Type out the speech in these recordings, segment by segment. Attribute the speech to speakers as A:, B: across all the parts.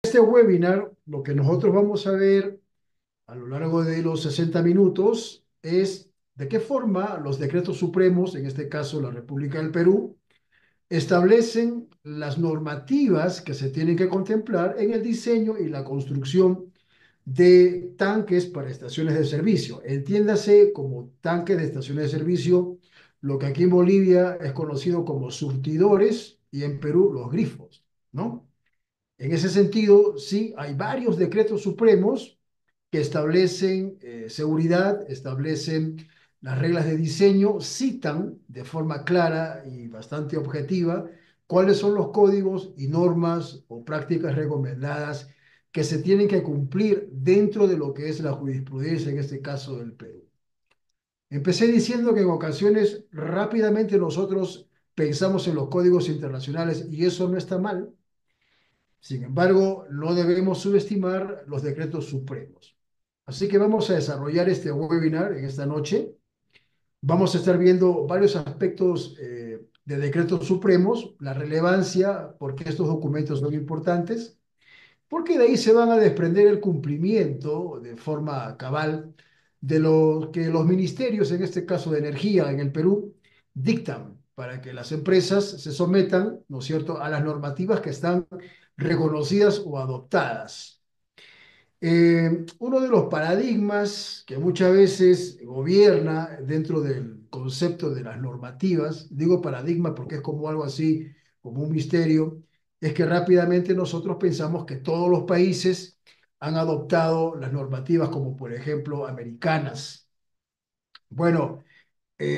A: este webinar, lo que nosotros vamos a ver a lo largo de los 60 minutos es de qué forma los decretos supremos, en este caso la República del Perú, establecen las normativas que se tienen que contemplar en el diseño y la construcción de tanques para estaciones de servicio. Entiéndase como tanques de estaciones de servicio, lo que aquí en Bolivia es conocido como surtidores y en Perú los grifos, ¿no? En ese sentido, sí, hay varios decretos supremos que establecen seguridad, establecen las reglas de diseño, citan de forma clara y bastante objetiva cuáles son los códigos y normas o prácticas recomendadas que se tienen que cumplir dentro de lo que es la jurisprudencia, en este caso del Perú. Empecé diciendo que en ocasiones rápidamente nosotros pensamos en los códigos internacionales y eso no está mal. Sin embargo, no debemos subestimar los decretos supremos. Así que vamos a desarrollar este webinar en esta noche. Vamos a estar viendo varios aspectos de decretos supremos, la relevancia, por qué estos documentos son importantes, porque de ahí se van a desprender el cumplimiento de forma cabal de lo que los ministerios, en este caso de energía en el Perú, dictan para que las empresas se sometan, ¿no es cierto?, a las normativas que están reconocidas o adoptadas. Uno de los paradigmas que muchas veces gobierna dentro del concepto de las normativas, digo paradigma porque es como algo así, como un misterio, es que rápidamente nosotros pensamos que todos los países han adoptado las normativas como por ejemplo americanas. Bueno,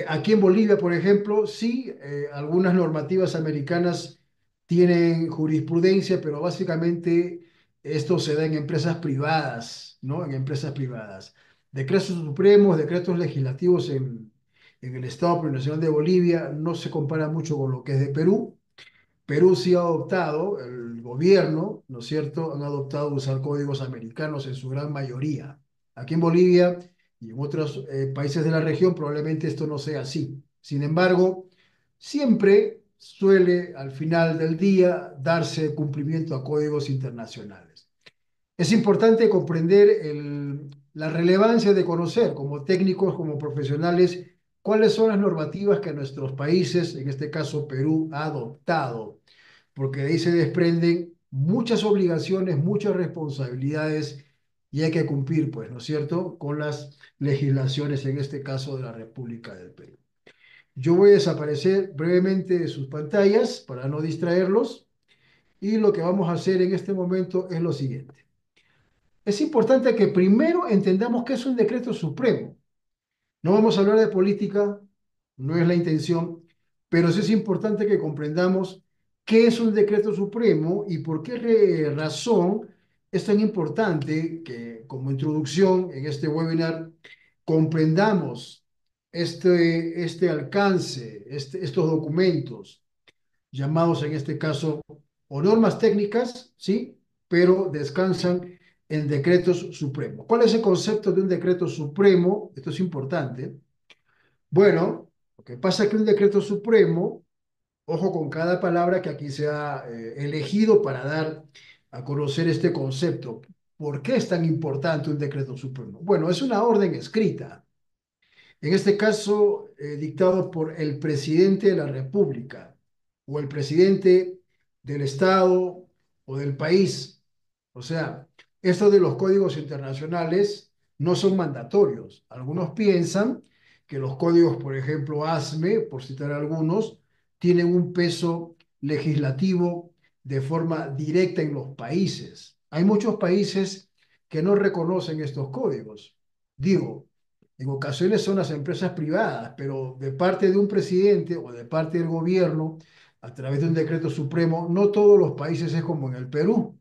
A: aquí en Bolivia, por ejemplo, sí, algunas normativas americanas tienen jurisprudencia, pero básicamente esto se da en empresas privadas, ¿no? En empresas privadas. Decretos supremos, decretos legislativos en el Estado Plurinacional de Bolivia no se compara mucho con lo que es de Perú. Perú sí ha adoptado, el gobierno, ¿no es cierto?, han adoptado usar códigos americanos en su gran mayoría. Aquí en Bolivia y en otros países de la región probablemente esto no sea así. Sin embargo, siempre suele al final del día darse cumplimiento a códigos internacionales. Es importante comprender la relevancia de conocer como técnicos, como profesionales, cuáles son las normativas que nuestros países, en este caso Perú, ha adoptado, porque de ahí se desprenden muchas obligaciones, muchas responsabilidades y hay que cumplir, pues, ¿no es cierto?, con las legislaciones, en este caso de la República del Perú. Yo voy a desaparecer brevemente de sus pantallas para no distraerlos y lo que vamos a hacer en este momento es lo siguiente. Es importante que primero entendamos qué es un decreto supremo. No vamos a hablar de política, no es la intención, pero sí es importante que comprendamos qué es un decreto supremo y por qué razón es tan importante que como introducción en este webinar comprendamos este alcance, estos documentos llamados en este caso o normas técnicas, ¿sí? Pero descansan en decretos supremos. ¿Cuál es el concepto de un decreto supremo? Esto es importante. Bueno, lo que pasa es que un decreto supremo, ojo con cada palabra que aquí se ha elegido para dar a conocer este concepto. ¿Por qué es tan importante un decreto supremo? Bueno, es una orden escrita, en este caso dictado por el presidente de la República o el presidente del Estado o del país. O sea, esto de los códigos internacionales no son mandatorios. Algunos piensan que los códigos, por ejemplo, ASME, por citar algunos, tienen un peso legislativo de forma directa en los países. Hay muchos países que no reconocen estos códigos. Digo, en ocasiones son las empresas privadas, pero de parte de un presidente o de parte del gobierno, a través de un decreto supremo, no todos los países es como en el Perú.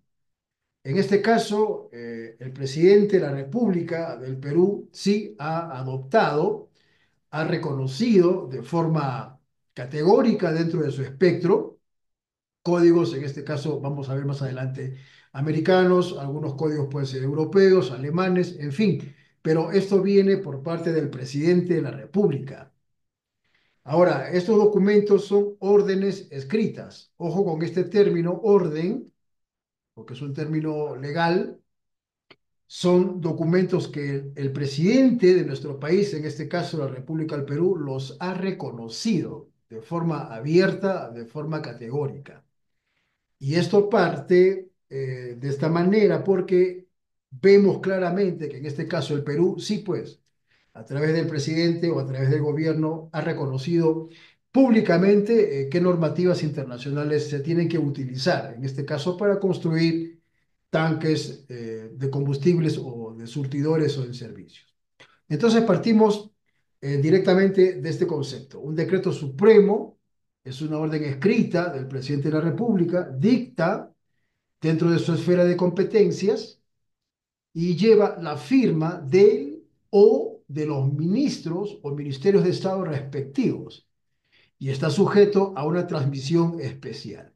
A: En este caso, el presidente de la República del Perú sí ha adoptado, ha reconocido de forma categórica dentro de su espectro códigos, en este caso vamos a ver más adelante, americanos, algunos códigos pueden ser europeos, alemanes, en fin, pero esto viene por parte del presidente de la República. Ahora, estos documentos son órdenes escritas. Ojo con este término, orden, porque es un término legal, son documentos que el presidente de nuestro país, en este caso la República del Perú, los ha reconocido de forma abierta, de forma categórica. Y esto parte de esta manera porque vemos claramente que en este caso el Perú, sí, pues, a través del presidente o a través del gobierno, ha reconocido públicamente qué normativas internacionales se tienen que utilizar, en este caso para construir tanques de combustibles o de surtidores o de servicios. Entonces partimos directamente de este concepto. Un decreto supremo es una orden escrita del presidente de la República, dicta dentro de su esfera de competencias y lleva la firma del o de los ministros o ministerios de Estado respectivos y está sujeto a una transmisión especial.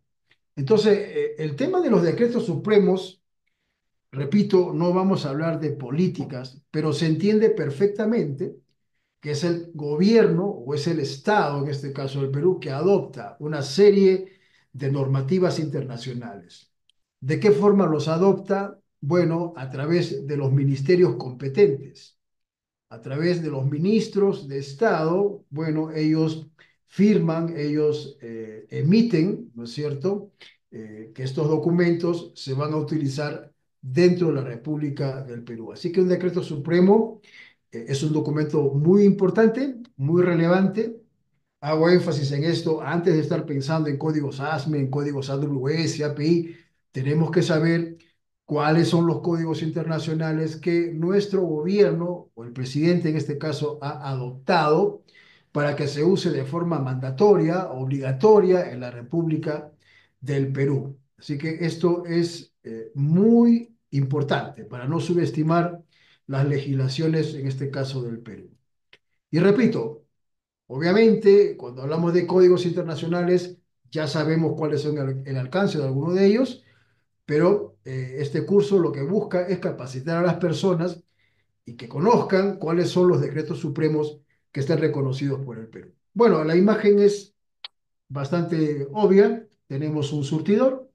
A: Entonces, el tema de los decretos supremos, repito, no vamos a hablar de políticas, pero se entiende perfectamente que es el gobierno o es el Estado, en este caso del Perú, que adopta una serie de normativas internacionales. ¿De qué forma los adopta? Bueno, a través de los ministerios competentes, a través de los ministros de Estado, bueno, ellos firman, ellos emiten, ¿no es cierto?, que estos documentos se van a utilizar dentro de la República del Perú. Así que un decreto supremo es un documento muy importante, muy relevante. Hago énfasis en esto, antes de estar pensando en códigos ASME, en códigos AWS, API, tenemos que saber cuáles son los códigos internacionales que nuestro gobierno, o el presidente en este caso, ha adoptado para que se use de forma mandatoria, obligatoria en la República del Perú. Así que esto es muy importante para no subestimar las legislaciones, en este caso del Perú. Y repito, obviamente, cuando hablamos de códigos internacionales, ya sabemos cuáles son el alcance de algunos de ellos, pero este curso lo que busca es capacitar a las personas y que conozcan cuáles son los decretos supremos que están reconocidos por el Perú. Bueno, la imagen es bastante obvia. Tenemos un surtidor.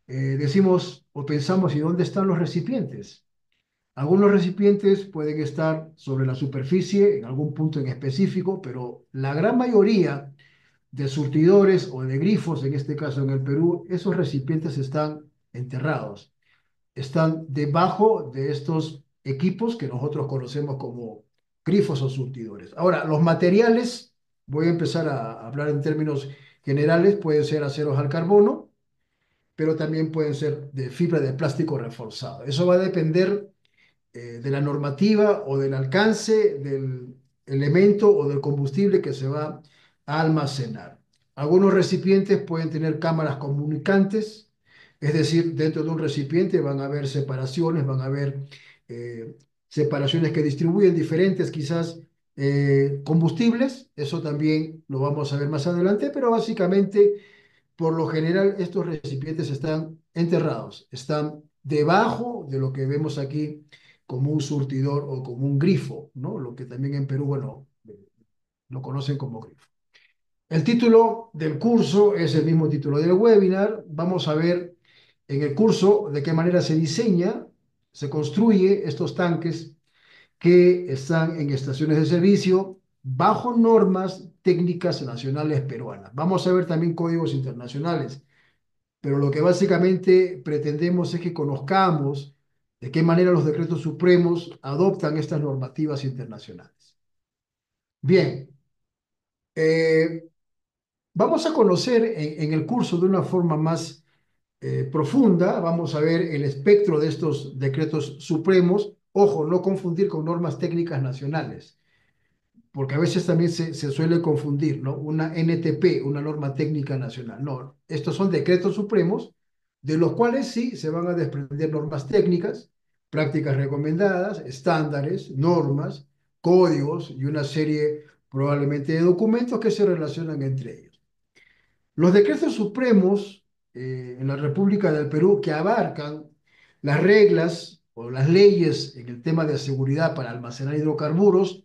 A: Decimos o pensamos, ¿y dónde están los recipientes? Algunos recipientes pueden estar sobre la superficie, en algún punto en específico, pero la gran mayoría de surtidores o de grifos, en este caso en el Perú, esos recipientes están enterrados, están debajo de estos equipos que nosotros conocemos como grifos o surtidores. Ahora, los materiales, voy a empezar a hablar en términos generales, pueden ser aceros al carbono, pero también pueden ser de fibra de plástico reforzado. Eso va a depender de la normativa o del alcance del elemento o del combustible que se va a almacenar. Algunos recipientes pueden tener cámaras comunicantes, es decir, dentro de un recipiente van a haber separaciones, van a haber eh, separaciones que distribuyen diferentes quizás combustibles, eso también lo vamos a ver más adelante, pero básicamente por lo general, estos recipientes están enterrados, están debajo de lo que vemos aquí como un surtidor o como un grifo, ¿no? Lo que también en Perú, bueno, lo conocen como grifo. El título del curso es el mismo título del webinar. Vamos a ver en el curso de qué manera se diseña, se construye estos tanques que están en estaciones de servicio bajo normas técnicas nacionales peruanas. Vamos a ver también códigos internacionales, pero lo que básicamente pretendemos es que conozcamos de qué manera los decretos supremos adoptan estas normativas internacionales. Bien, eh, vamos a conocer en el curso de una forma más profunda, vamos a ver el espectro de estos decretos supremos. Ojo, no confundir con normas técnicas nacionales, porque a veces también se suele confundir, ¿no? Una NTP, una norma técnica nacional. No, estos son decretos supremos, de los cuales sí se van a desprender normas técnicas, prácticas recomendadas, estándares, normas, códigos y una serie probablemente de documentos que se relacionan entre ellos. Los decretos supremos en la República del Perú que abarcan las reglas o las leyes en el tema de seguridad para almacenar hidrocarburos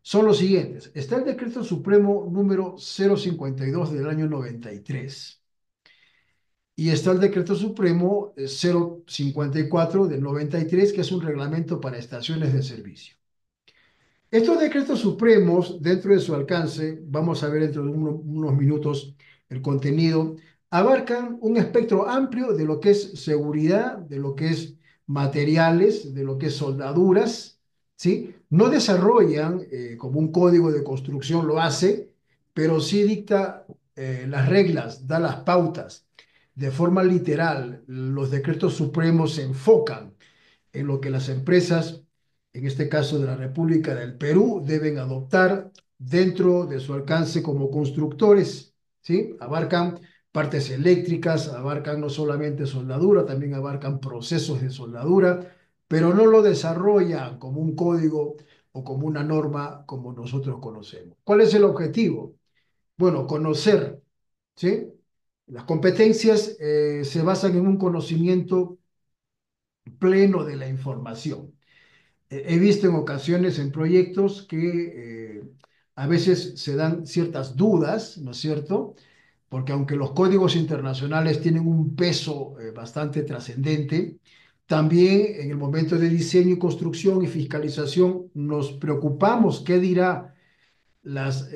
A: son los siguientes. Está el decreto supremo número 052 del año 93. y está el Decreto Supremo 054 del 93, que es un reglamento para estaciones de servicio. Estos decretos supremos, dentro de su alcance, vamos a ver dentro de unos minutos el contenido, abarcan un espectro amplio de lo que es seguridad, de lo que es materiales, de lo que es soldaduras, ¿sí? No desarrollan como un código de construcción lo hace, pero sí dicta las reglas, da las pautas. De forma literal, los decretos supremos se enfocan en lo que las empresas, en este caso de la República del Perú, deben adoptar dentro de su alcance como constructores, ¿sí? Abarcan partes eléctricas, abarcan no solamente soldadura, también abarcan procesos de soldadura, pero no lo desarrollan como un código o como una norma como nosotros conocemos. ¿Cuál es el objetivo? Bueno, conocer, ¿sí? Las competencias se basan en un conocimiento pleno de la información. He visto en ocasiones en proyectos que a veces se dan ciertas dudas, ¿no es cierto? Porque aunque los códigos internacionales tienen un peso bastante trascendente, también en el momento de diseño y construcción y fiscalización nos preocupamos qué dirá los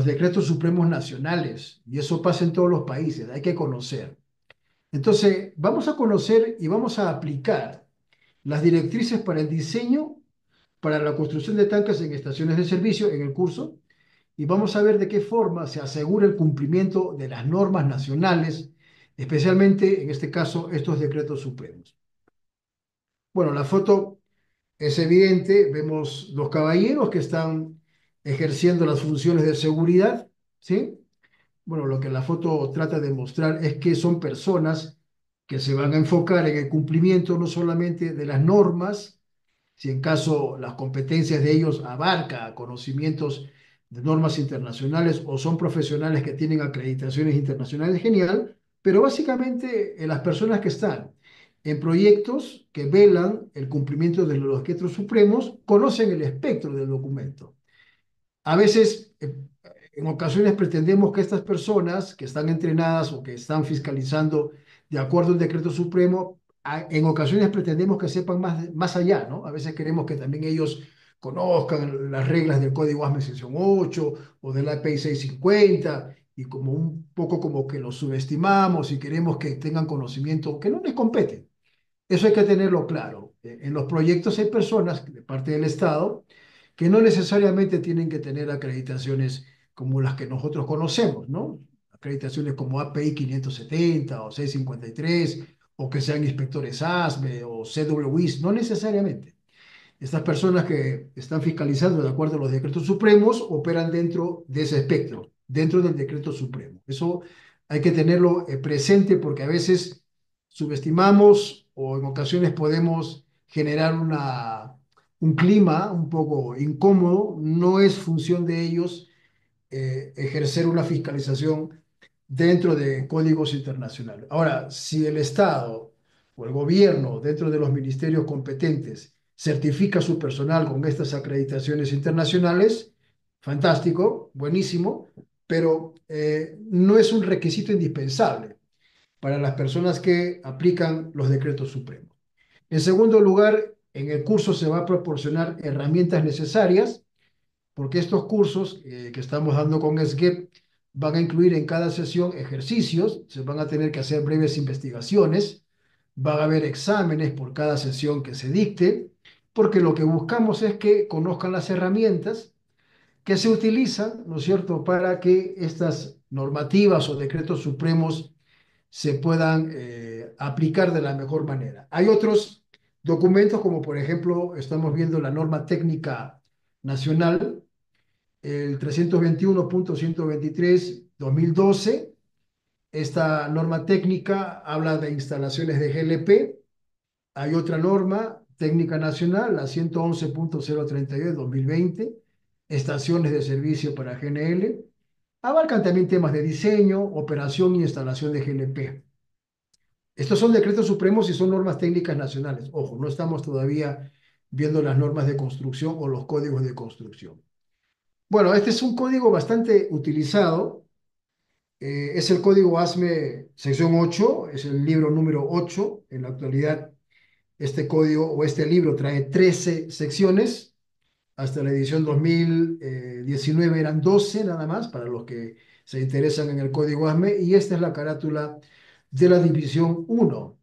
A: decretos supremos nacionales. Y eso pasa en todos los países, hay que conocer. Entonces, vamos a conocer y vamos a aplicar las directrices para el diseño, para la construcción de tanques en estaciones de servicio en el curso, y vamos a ver de qué forma se asegura el cumplimiento de las normas nacionales, especialmente en este caso estos decretos supremos. Bueno, la foto es evidente, vemos los caballeros que están ejerciendo las funciones de seguridad, ¿sí? Bueno, lo que la foto trata de mostrar es que son personas que se van a enfocar en el cumplimiento no solamente de las normas, si en caso las competencias de ellos abarca conocimientos de normas internacionales o son profesionales que tienen acreditaciones internacionales, genial, pero básicamente las personas que están en proyectos que velan el cumplimiento de los decretos supremos conocen el espectro del documento. A veces, en ocasiones pretendemos que estas personas que están entrenadas o que están fiscalizando de acuerdo al decreto supremo, en ocasiones pretendemos que sepan más allá, ¿no? A veces queremos que también ellos conozcan las reglas del Código ASME sección 8 o de la API 650 y como un poco como que los subestimamos y queremos que tengan conocimiento que no les compete. Eso hay que tenerlo claro. En los proyectos hay personas de parte del Estado que no necesariamente tienen que tener acreditaciones como las que nosotros conocemos, ¿no? Acreditaciones como API 570 o 653 o que sean inspectores ASME o CWIS, no necesariamente. Estas personas que están fiscalizando de acuerdo a los decretos supremos operan dentro de ese espectro, dentro del decreto supremo. Eso hay que tenerlo presente porque a veces subestimamos o en ocasiones podemos generar un clima un poco incómodo. No es función de ellos ejercer una fiscalización dentro de códigos internacionales. Ahora, si el Estado o el gobierno, dentro de los ministerios competentes, certifica su personal con estas acreditaciones internacionales, fantástico, buenísimo, pero no es un requisito indispensable para las personas que aplican los decretos supremos. En segundo lugar, en el curso se va a proporcionar herramientas necesarias porque estos cursos que estamos dando con SGEP van a incluir en cada sesión ejercicios, se van a tener que hacer breves investigaciones, van a haber exámenes por cada sesión que se dicte, porque lo que buscamos es que conozcan las herramientas que se utilizan, ¿no es cierto?, para que estas normativas o decretos supremos se puedan aplicar de la mejor manera. Hay otros documentos, como por ejemplo, estamos viendo la norma técnica nacional, el 321.123/2012. Esta norma técnica habla de instalaciones de GLP. Hay otra norma técnica nacional, la 111.032/2020, estaciones de servicio para GNL. Abarcan también temas de diseño, operación y instalación de GLP. Estos son decretos supremos y son normas técnicas nacionales. Ojo, no estamos todavía viendo las normas de construcción o los códigos de construcción. Bueno, este es un código bastante utilizado Es el código ASME sección 8, es el libro número 8. En la actualidad, este código o este libro trae 13 secciones. Hasta la edición 2019 eran 12 nada más, para los que se interesan en el código ASME, y esta es la carátula de la división 1.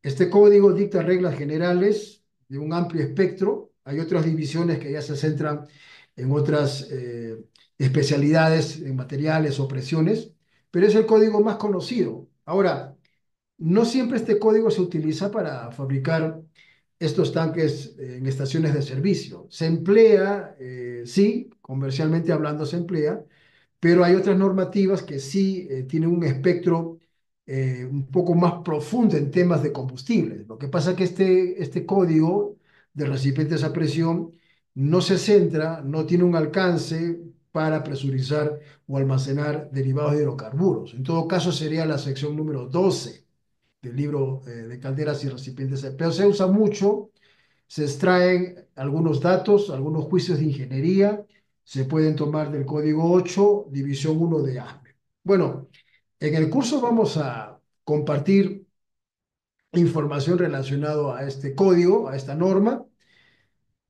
A: Este código dicta reglas generales de un amplio espectro. Hay otras divisiones que ya se centran en otras especialidades, en materiales o presiones, pero es el código más conocido. Ahora, no siempre este código se utiliza para fabricar estos tanques en estaciones de servicio. Se emplea, sí, comercialmente hablando se emplea, pero hay otras normativas que sí tienen un espectro un poco más profundo en temas de combustible. Lo que pasa es que este código de recipientes a presión no se centra, no tiene un alcance para presurizar o almacenar derivados de hidrocarburos. En todo caso, sería la sección número 12 del libro de calderas y recipientes. Pero se usa mucho, se extraen algunos datos, algunos juicios de ingeniería, se pueden tomar del código 8, división 1 de ASME. Bueno, en el curso vamos a compartir información relacionada a este código, a esta norma.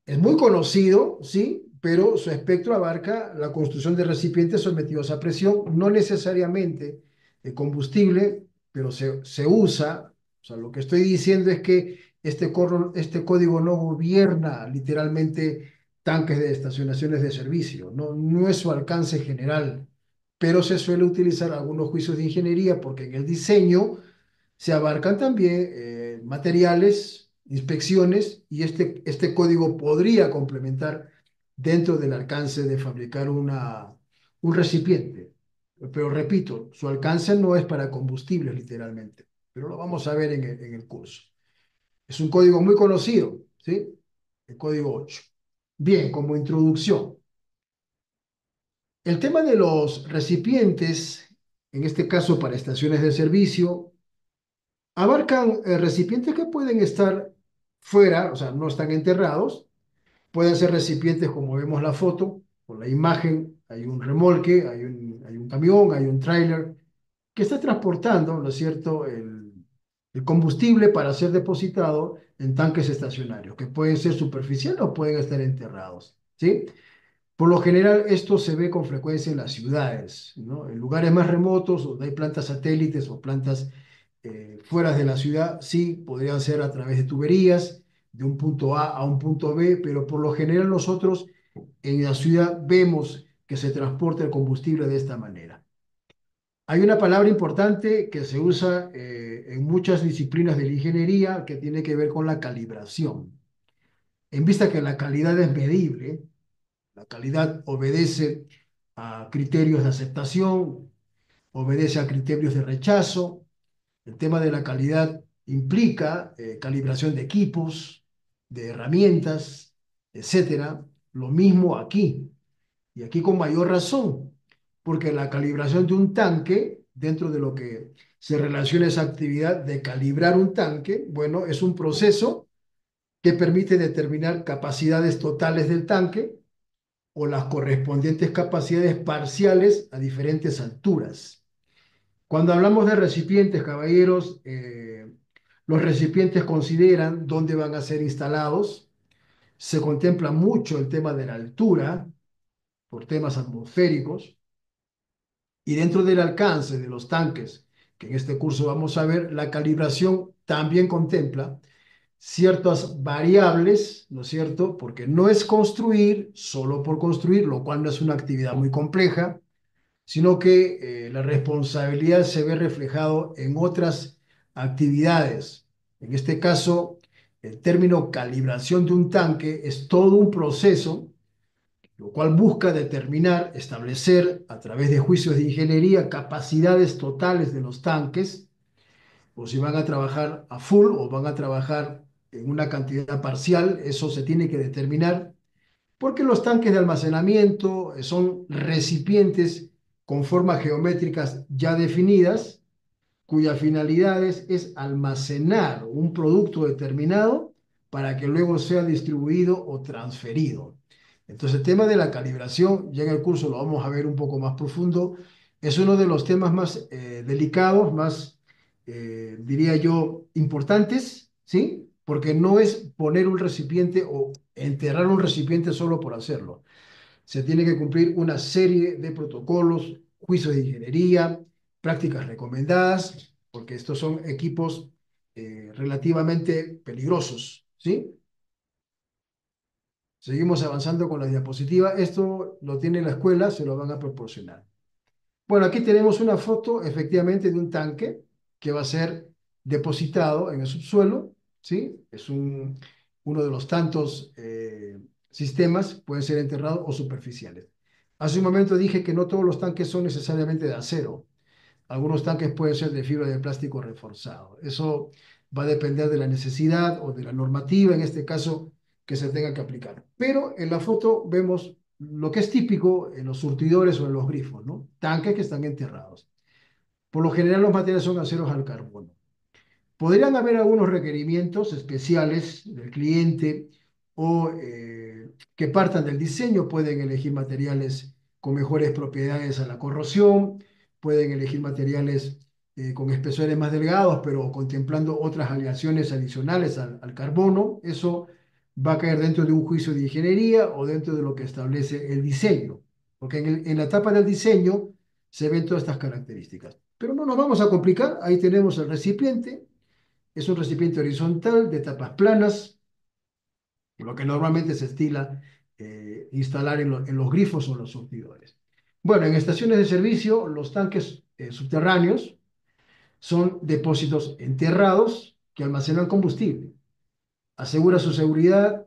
A: Es muy conocido, sí, pero su espectro abarca la construcción de recipientes sometidos a presión, no necesariamente de combustible, pero se usa. O sea, lo que estoy diciendo es que este código no gobierna literalmente tanques de estacionaciones de servicio, no, no es su alcance general, pero se suele utilizar algunos juicios de ingeniería porque en el diseño se abarcan también materiales, inspecciones, y este código podría complementar dentro del alcance de fabricar un recipiente. Pero repito, su alcance no es para combustibles literalmente, pero lo vamos a ver en el curso. Es un código muy conocido, ¿sí? El código 8. Bien, como introducción, el tema de los recipientes, en este caso para estaciones de servicio, abarcan recipientes que pueden estar fuera, o sea, no están enterrados. Pueden ser recipientes como vemos la foto, o la imagen, hay un remolque, hay un camión, hay un tráiler que está transportando, ¿no es cierto?, el combustible para ser depositado en tanques estacionarios, que pueden ser superficiales o pueden estar enterrados, ¿sí? Por lo general, esto se ve con frecuencia en las ciudades, ¿no? En lugares más remotos, donde hay plantas satélites o plantas fuera de la ciudad, sí, podrían ser a través de tuberías, de un punto A a un punto B, pero por lo general nosotros en la ciudad vemos que se transporta el combustible de esta manera. Hay una palabra importante que se usa en muchas disciplinas de la ingeniería que tiene que ver con la calibración. En vista que la calidad es medible, la calidad obedece a criterios de aceptación, obedece a criterios de rechazo. El tema de la calidad implica calibración de equipos, de herramientas, etcétera. Lo mismo aquí, y aquí con mayor razón, porque la calibración de un tanque, dentro de lo que se relaciona esa actividad de calibrar un tanque, bueno, es un proceso que permite determinar capacidades totales del tanque o las correspondientes capacidades parciales a diferentes alturas. Cuando hablamos de recipientes, caballeros, los recipientes consideran dónde van a ser instalados, se contempla mucho el tema de la altura por temas atmosféricos, y dentro del alcance de los tanques, que en este curso vamos a ver, la calibración también contempla ciertas variables, ¿no es cierto? Porque no es construir solo por construir, lo cual no es una actividad muy compleja, sino que la responsabilidad se ve reflejado en otras actividades. En este caso, el término calibración de un tanque es todo un proceso, lo cual busca determinar, establecer a través de juicios de ingeniería capacidades totales de los tanques, o si van a trabajar a full o van a trabajar en una cantidad parcial, eso se tiene que determinar porque los tanques de almacenamiento son recipientes con formas geométricas ya definidas, cuya finalidad es almacenar un producto determinado para que luego sea distribuido o transferido. Entonces, el tema de la calibración, ya en el curso lo vamos a ver un poco más profundo, Es uno de los temas más delicados, más, diría yo, importantes, ¿sí? Porque no es poner un recipiente o enterrar un recipiente solo por hacerlo. Se tiene que cumplir una serie de protocolos, juicios de ingeniería, prácticas recomendadas, porque estos son equipos relativamente peligrosos, ¿sí? Seguimos avanzando con la diapositiva. Esto lo tiene la escuela, se lo van a proporcionar. Bueno, aquí tenemos una foto efectivamente de un tanque que va a ser depositado en el subsuelo, ¿sí? Es uno de los tantos sistemas, pueden ser enterrados o superficiales. Hace un momento dije que no todos los tanques son necesariamente de acero. Algunos tanques pueden ser de fibra de plástico reforzado. Eso va a depender de la necesidad o de la normativa, en este caso, que se tenga que aplicar. Pero en la foto vemos lo que es típico en los surtidores o en los grifos, ¿no? Tanques que están enterrados. Por lo general los materiales son aceros al carbono. Podrían haber algunos requerimientos especiales del cliente o que partan del diseño. Pueden elegir materiales con mejores propiedades a la corrosión, pueden elegir materiales con espesores más delgados, pero contemplando otras aleaciones adicionales al carbono. Eso va a caer dentro de un juicio de ingeniería o dentro de lo que establece el diseño, porque en la etapa del diseño se ven todas estas características. Pero no nos vamos a complicar, ahí tenemos el recipiente. Es un recipiente horizontal de tapas planas, lo que normalmente se estila instalar en los grifos o los surtidores. Bueno, en estaciones de servicio, los tanques subterráneos son depósitos enterrados que almacenan combustible. Asegura su seguridad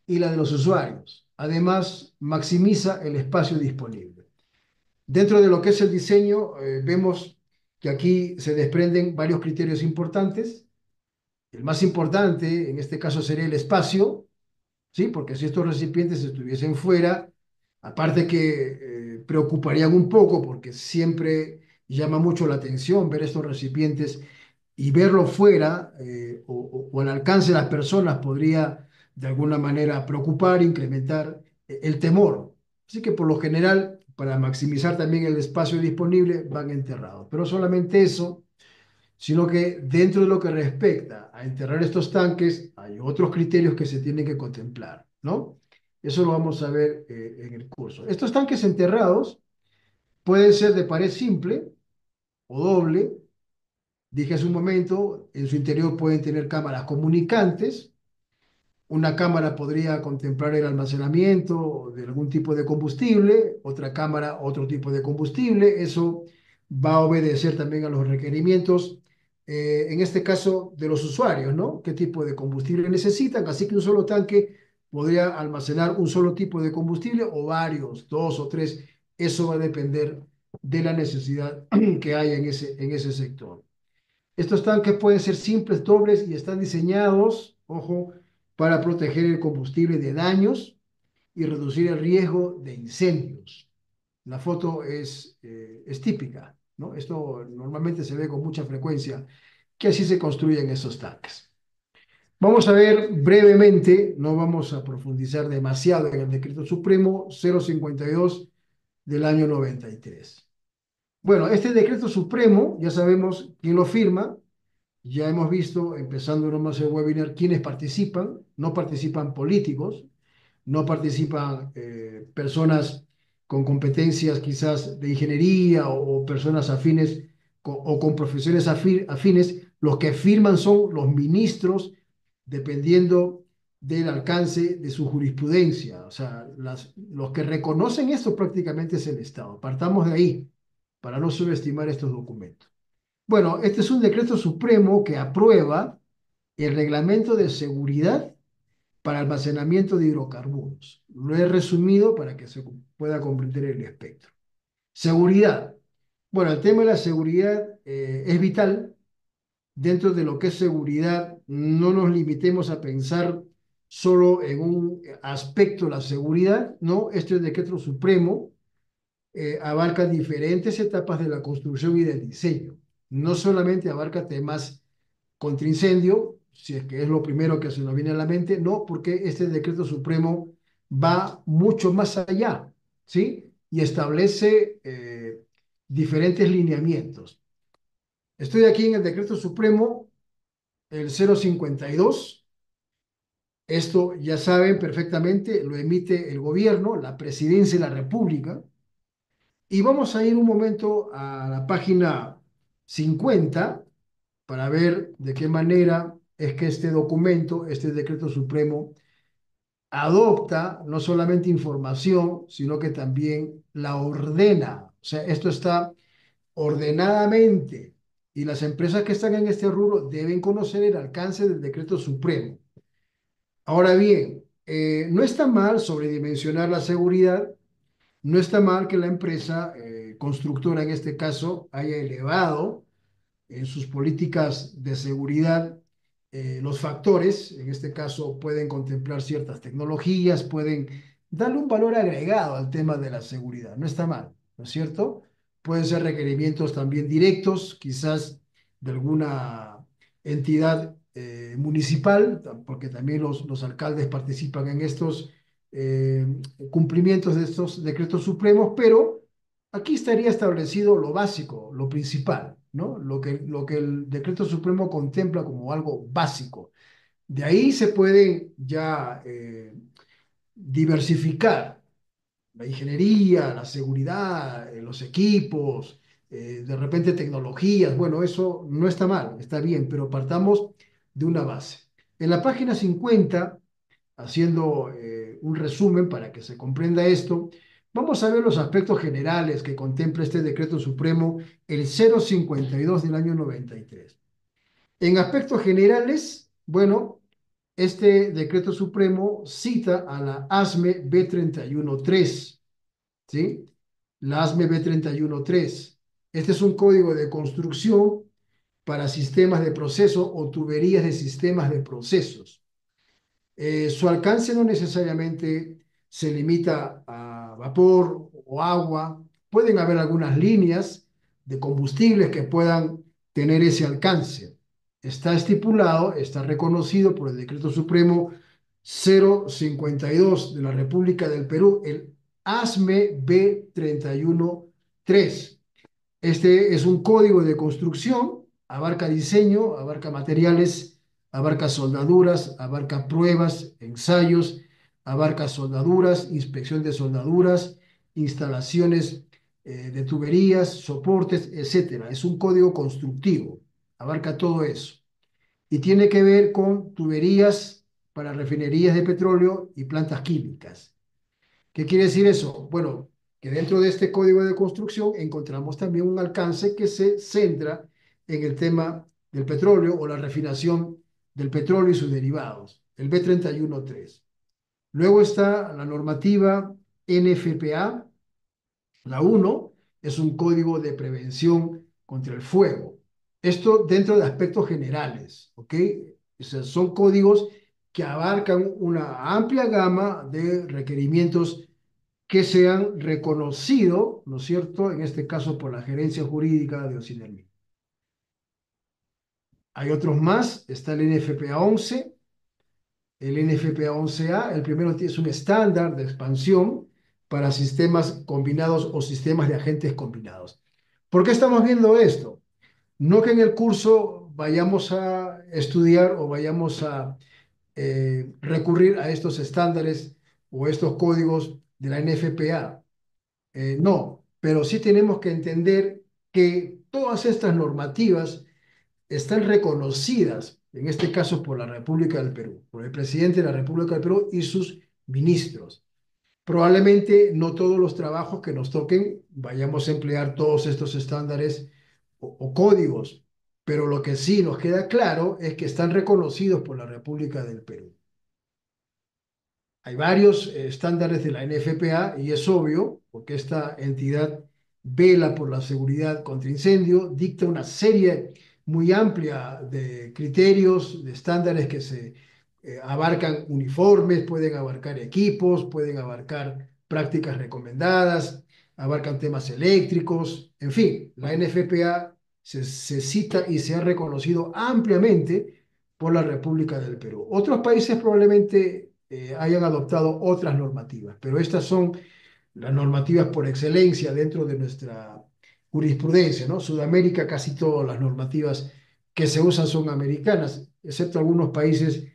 A: y la de los usuarios. Además, maximiza el espacio disponible. Dentro de lo que es el diseño, vemos que aquí se desprenden varios criterios importantes. El más importante en este caso sería el espacio, ¿sí? Porque si estos recipientes estuviesen fuera, aparte que preocuparían un poco, porque siempre llama mucho la atención ver estos recipientes y verlo fuera o al alcance de las personas podría de alguna manera preocupar, incrementar el temor. Así que por lo general, para maximizar también el espacio disponible, van enterrados. Pero solamente eso, sino que dentro de lo que respecta a enterrar estos tanques, hay otros criterios que se tienen que contemplar, ¿no? Eso lo vamos a ver en el curso. Estos tanques enterrados pueden ser de pared simple o doble. Dije hace un momento, en su interior pueden tener cámaras comunicantes. Una cámara podría contemplar el almacenamiento de algún tipo de combustible, otra cámara otro tipo de combustible. Eso va a obedecer también a los requerimientos, en este caso de los usuarios, ¿no? ¿Qué tipo de combustible necesitan? Así que un solo tanque podría almacenar un solo tipo de combustible o varios, dos o tres. Eso va a depender de la necesidad que haya en ese sector. Estos tanques pueden ser simples, dobles y están diseñados, ojo, para proteger el combustible de daños y reducir el riesgo de incendios. La foto es típica, ¿no? Esto normalmente se ve con mucha frecuencia que así se construyen esos tanques. Vamos a ver brevemente, no vamos a profundizar demasiado en el Decreto Supremo 052 del año 93. Bueno, este Decreto Supremo, ya sabemos quién lo firma. Ya hemos visto, empezando nomás el webinar, quiénes participan. No participan políticos, no participan personas con competencias quizás de ingeniería o personas afines o con profesiones afines. Los que firman son los ministros, dependiendo del alcance de su jurisprudencia. O sea, los que reconocen esto prácticamente es el Estado. Partamos de ahí para no subestimar estos documentos. Bueno, este es un decreto supremo que aprueba el reglamento de seguridad para almacenamiento de hidrocarburos. Lo he resumido para que se pueda comprender el espectro. Seguridad. Bueno, el tema de la seguridad es vital. Dentro de lo que es seguridad, no nos limitemos a pensar solo en un aspecto de la seguridad, ¿no? Este decreto supremo abarca diferentes etapas de la construcción y del diseño. No solamente abarca temas contra incendio, si es que es lo primero que se nos viene a la mente, no, porque este decreto supremo va mucho más allá, ¿sí? Y establece diferentes lineamientos. Estoy aquí en el Decreto Supremo, el 052. Esto ya saben perfectamente, lo emite el gobierno, la presidencia de la República. Y vamos a ir un momento a la página 50 para ver de qué manera es que este documento, este Decreto Supremo, adopta no solamente información, sino que también la ordena. O sea, esto está ordenadamente y las empresas que están en este rubro deben conocer el alcance del Decreto Supremo. Ahora bien, no está mal sobredimensionar la seguridad, no está mal que la empresa constructora en este caso haya elevado en sus políticas de seguridad los factores, en este caso pueden contemplar ciertas tecnologías, pueden darle un valor agregado al tema de la seguridad, no está mal, ¿no es cierto? Pueden ser requerimientos también directos, quizás de alguna entidad municipal, porque también los alcaldes participan en estos eh, cumplimientos de estos decretos supremos, pero aquí estaría establecido lo básico, lo principal, ¿no? Lo que el decreto supremo contempla como algo básico. De ahí se pueden ya diversificar la ingeniería, la seguridad, los equipos, de repente tecnologías. Bueno, eso no está mal, está bien, pero partamos de una base. En la página 50, haciendo un resumen para que se comprenda esto, vamos a ver los aspectos generales que contempla este decreto supremo, el 052 del año 93. En aspectos generales, bueno, este decreto supremo cita a la ASME B313, ¿sí? La ASME B313. Este es un código de construcción para sistemas de proceso o tuberías de sistemas de procesos. Su alcance no necesariamente se limita a vapor o agua. Pueden haber algunas líneas de combustibles que puedan tener ese alcance. Está estipulado, está reconocido por el Decreto Supremo 052 de la República del Perú, el ASME B313. Este es un código de construcción, abarca diseño, abarca materiales, abarca soldaduras, abarca pruebas, ensayos, abarca soldaduras, inspección de soldaduras, instalaciones de tuberías, soportes, etcétera. Es un código constructivo, abarca todo eso. Y tiene que ver con tuberías para refinerías de petróleo y plantas químicas. ¿Qué quiere decir eso? Bueno, que dentro de este código de construcción encontramos también un alcance que se centra en el tema del petróleo o la refinación del petróleo y sus derivados, el B313. Luego está la normativa NFPA, la 1 es un código de prevención contra el fuego. Esto dentro de aspectos generales, ¿ok? O sea, son códigos que abarcan una amplia gama de requerimientos que se han reconocido, ¿no es cierto?, en este caso por la gerencia jurídica de Ocinermi. Hay otros más, está el NFPA 11, el NFPA 11A, el primero es un estándar de expansión para sistemas combinados o sistemas de agentes combinados. ¿Por qué estamos viendo esto? No que en el curso vayamos a estudiar o vayamos a recurrir a estos estándares o estos códigos de la NFPA. No, pero sí tenemos que entender que todas estas normativas están reconocidas, en este caso por la República del Perú, por el presidente de la República del Perú y sus ministros. Probablemente no todos los trabajos que nos toquen vayamos a emplear todos estos estándares o códigos, pero lo que sí nos queda claro es que están reconocidos por la República del Perú. Hay varios estándares de la NFPA y es obvio, porque esta entidad vela por la seguridad contra incendio, dicta una serie muy amplia de criterios, de estándares que se abarcan uniformes, pueden abarcar equipos, pueden abarcar prácticas recomendadas, abarcan temas eléctricos, en fin, la NFPA se cita y se ha reconocido ampliamente por la República del Perú. Otros países probablemente hayan adoptado otras normativas, pero estas son las normativas por excelencia dentro de nuestra jurisprudencia, ¿no? Sudamérica, casi todas las normativas que se usan son americanas, excepto algunos países,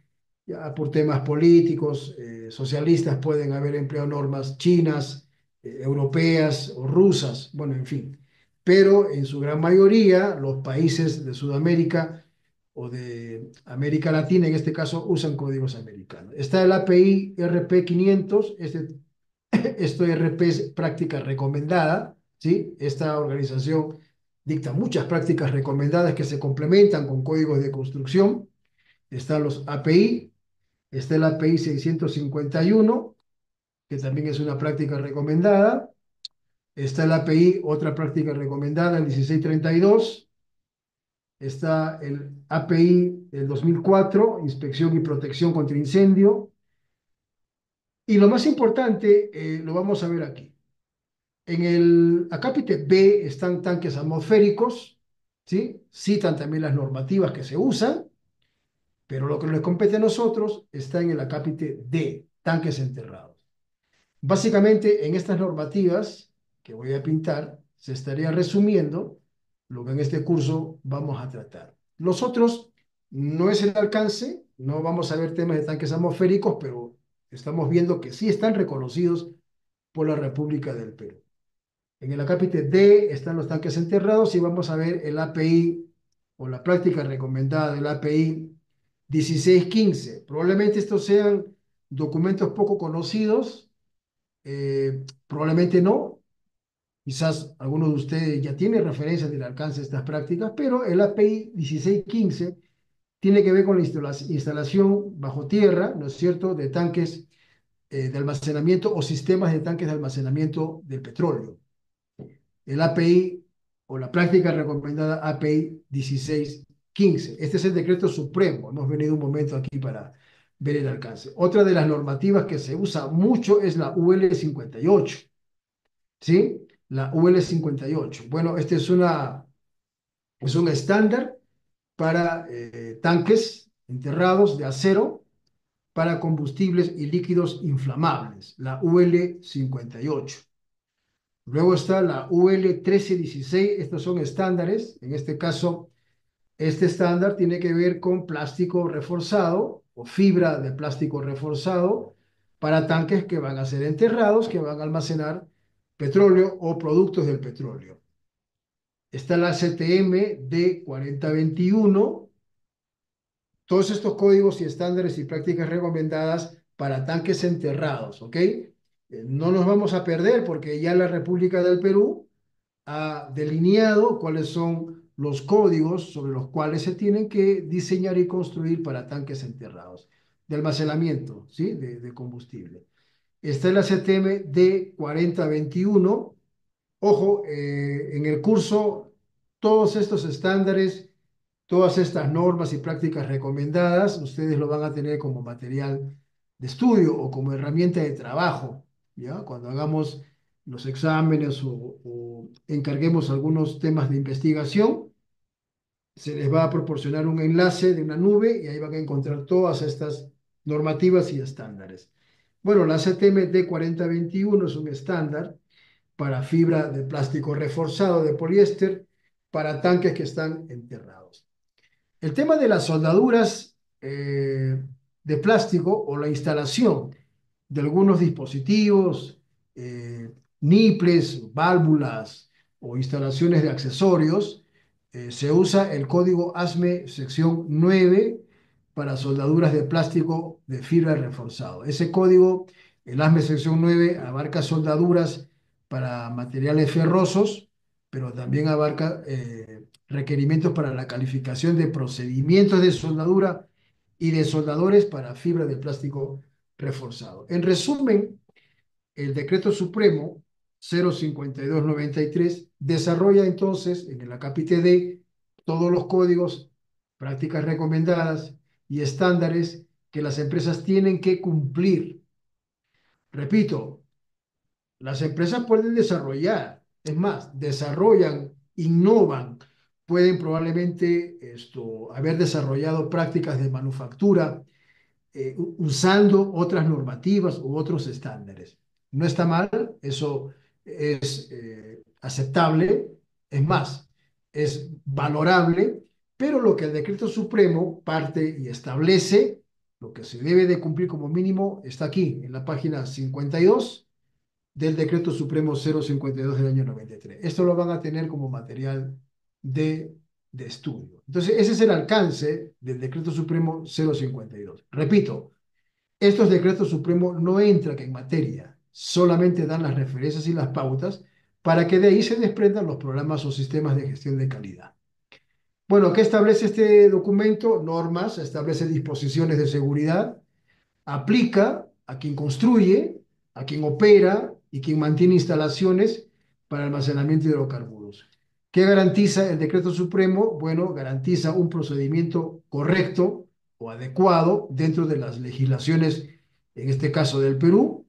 A: ya por temas políticos, socialistas, pueden haber empleado normas chinas, europeas o rusas, bueno, en fin. Pero en su gran mayoría, los países de Sudamérica o de América Latina, en este caso, usan códigos americanos. Está el API RP 500, esto RP es práctica recomendada, ¿sí? Esta organización dicta muchas prácticas recomendadas que se complementan con códigos de construcción. Están los API, está el API 651, que también es una práctica recomendada. Está el API, otra práctica recomendada, el 1632. Está el API del 2004, inspección y protección contra incendio. Y lo más importante, lo vamos a ver aquí. En el acápite B están tanques atmosféricos, ¿sí? Citan también las normativas que se usan, pero lo que nos compete a nosotros está en el acápite D, tanques enterrados. Básicamente, en estas normativas que voy a pintar, se estaría resumiendo lo que en este curso vamos a tratar. Los otros no es el alcance, no vamos a ver temas de tanques atmosféricos, pero estamos viendo que sí están reconocidos por la República del Perú. En el acápite D están los tanques enterrados y vamos a ver el API o la práctica recomendada del API 1615. Probablemente estos sean documentos poco conocidos, probablemente no. Quizás algunos de ustedes ya tienen referencias del alcance de estas prácticas, pero el API 1615 tiene que ver con la instalación bajo tierra, ¿no es cierto?, de tanques de almacenamiento o sistemas de tanques de almacenamiento del petróleo. El API o la práctica recomendada API 1615. Este es el decreto supremo. Hemos venido un momento aquí para ver el alcance. Otra de las normativas que se usa mucho es la UL 58. ¿Sí? La UL 58. Bueno, este es un estándar para tanques enterrados de acero para combustibles y líquidos inflamables, la UL 58. Luego está la UL 1316, estos son estándares. En este caso, este estándar tiene que ver con plástico reforzado o fibra de plástico reforzado para tanques que van a ser enterrados, que van a almacenar petróleo o productos del petróleo. Está la CTM D4021, todos estos códigos y estándares y prácticas recomendadas para tanques enterrados, ¿ok? No nos vamos a perder porque ya la República del Perú ha delineado cuáles son los códigos sobre los cuales se tienen que diseñar y construir para tanques enterrados de almacenamiento, ¿sí? De combustible. Está el ACTM D4021. Ojo, en el curso, todos estos estándares, todas estas normas y prácticas recomendadas, ustedes lo van a tener como material de estudio o como herramienta de trabajo, ¿ya? Cuando hagamos los exámenes o encarguemos algunos temas de investigación, se les va a proporcionar un enlace de una nube y ahí van a encontrar todas estas normativas y estándares. Bueno, la CTM D4021 es un estándar para fibra de plástico reforzado de poliéster para tanques que están enterrados. El tema de las soldaduras de plástico o la instalación de algunos dispositivos, niples, válvulas o instalaciones de accesorios, se usa el código ASME sección 9 para soldaduras de plástico de fibra reforzado. Ese código, el ASME sección 9, abarca soldaduras para materiales ferrosos, pero también abarca requerimientos para la calificación de procedimientos de soldadura y de soldadores para fibra de plástico reforzado. En resumen, el Decreto Supremo 05293 desarrolla entonces en el acápite D todos los códigos, prácticas recomendadas y estándares que las empresas tienen que cumplir. Repito, las empresas pueden desarrollar, es más, desarrollan, innovan, pueden probablemente haber desarrollado prácticas de manufactura usando otras normativas u otros estándares. No está mal, eso es aceptable, Es más, es valorable, pero lo que el decreto supremo parte y establece, lo que se debe de cumplir como mínimo, está aquí, en la página 52 del decreto supremo 052 del año 93. Esto lo van a tener como material de, de estudio. Entonces, ese es el alcance del decreto supremo 052. Repito, estos decretos supremos no entran en materia, solamente dan las referencias y las pautas para que de ahí se desprendan los programas o sistemas de gestión de calidad. Bueno, ¿qué establece este documento? Normas, establece disposiciones de seguridad, aplica a quien construye, a quien opera y quien mantiene instalaciones para almacenamiento de hidrocarburos. ¿Qué garantiza el decreto supremo? Bueno, garantiza un procedimiento correcto o adecuado dentro de las legislaciones, en este caso del Perú.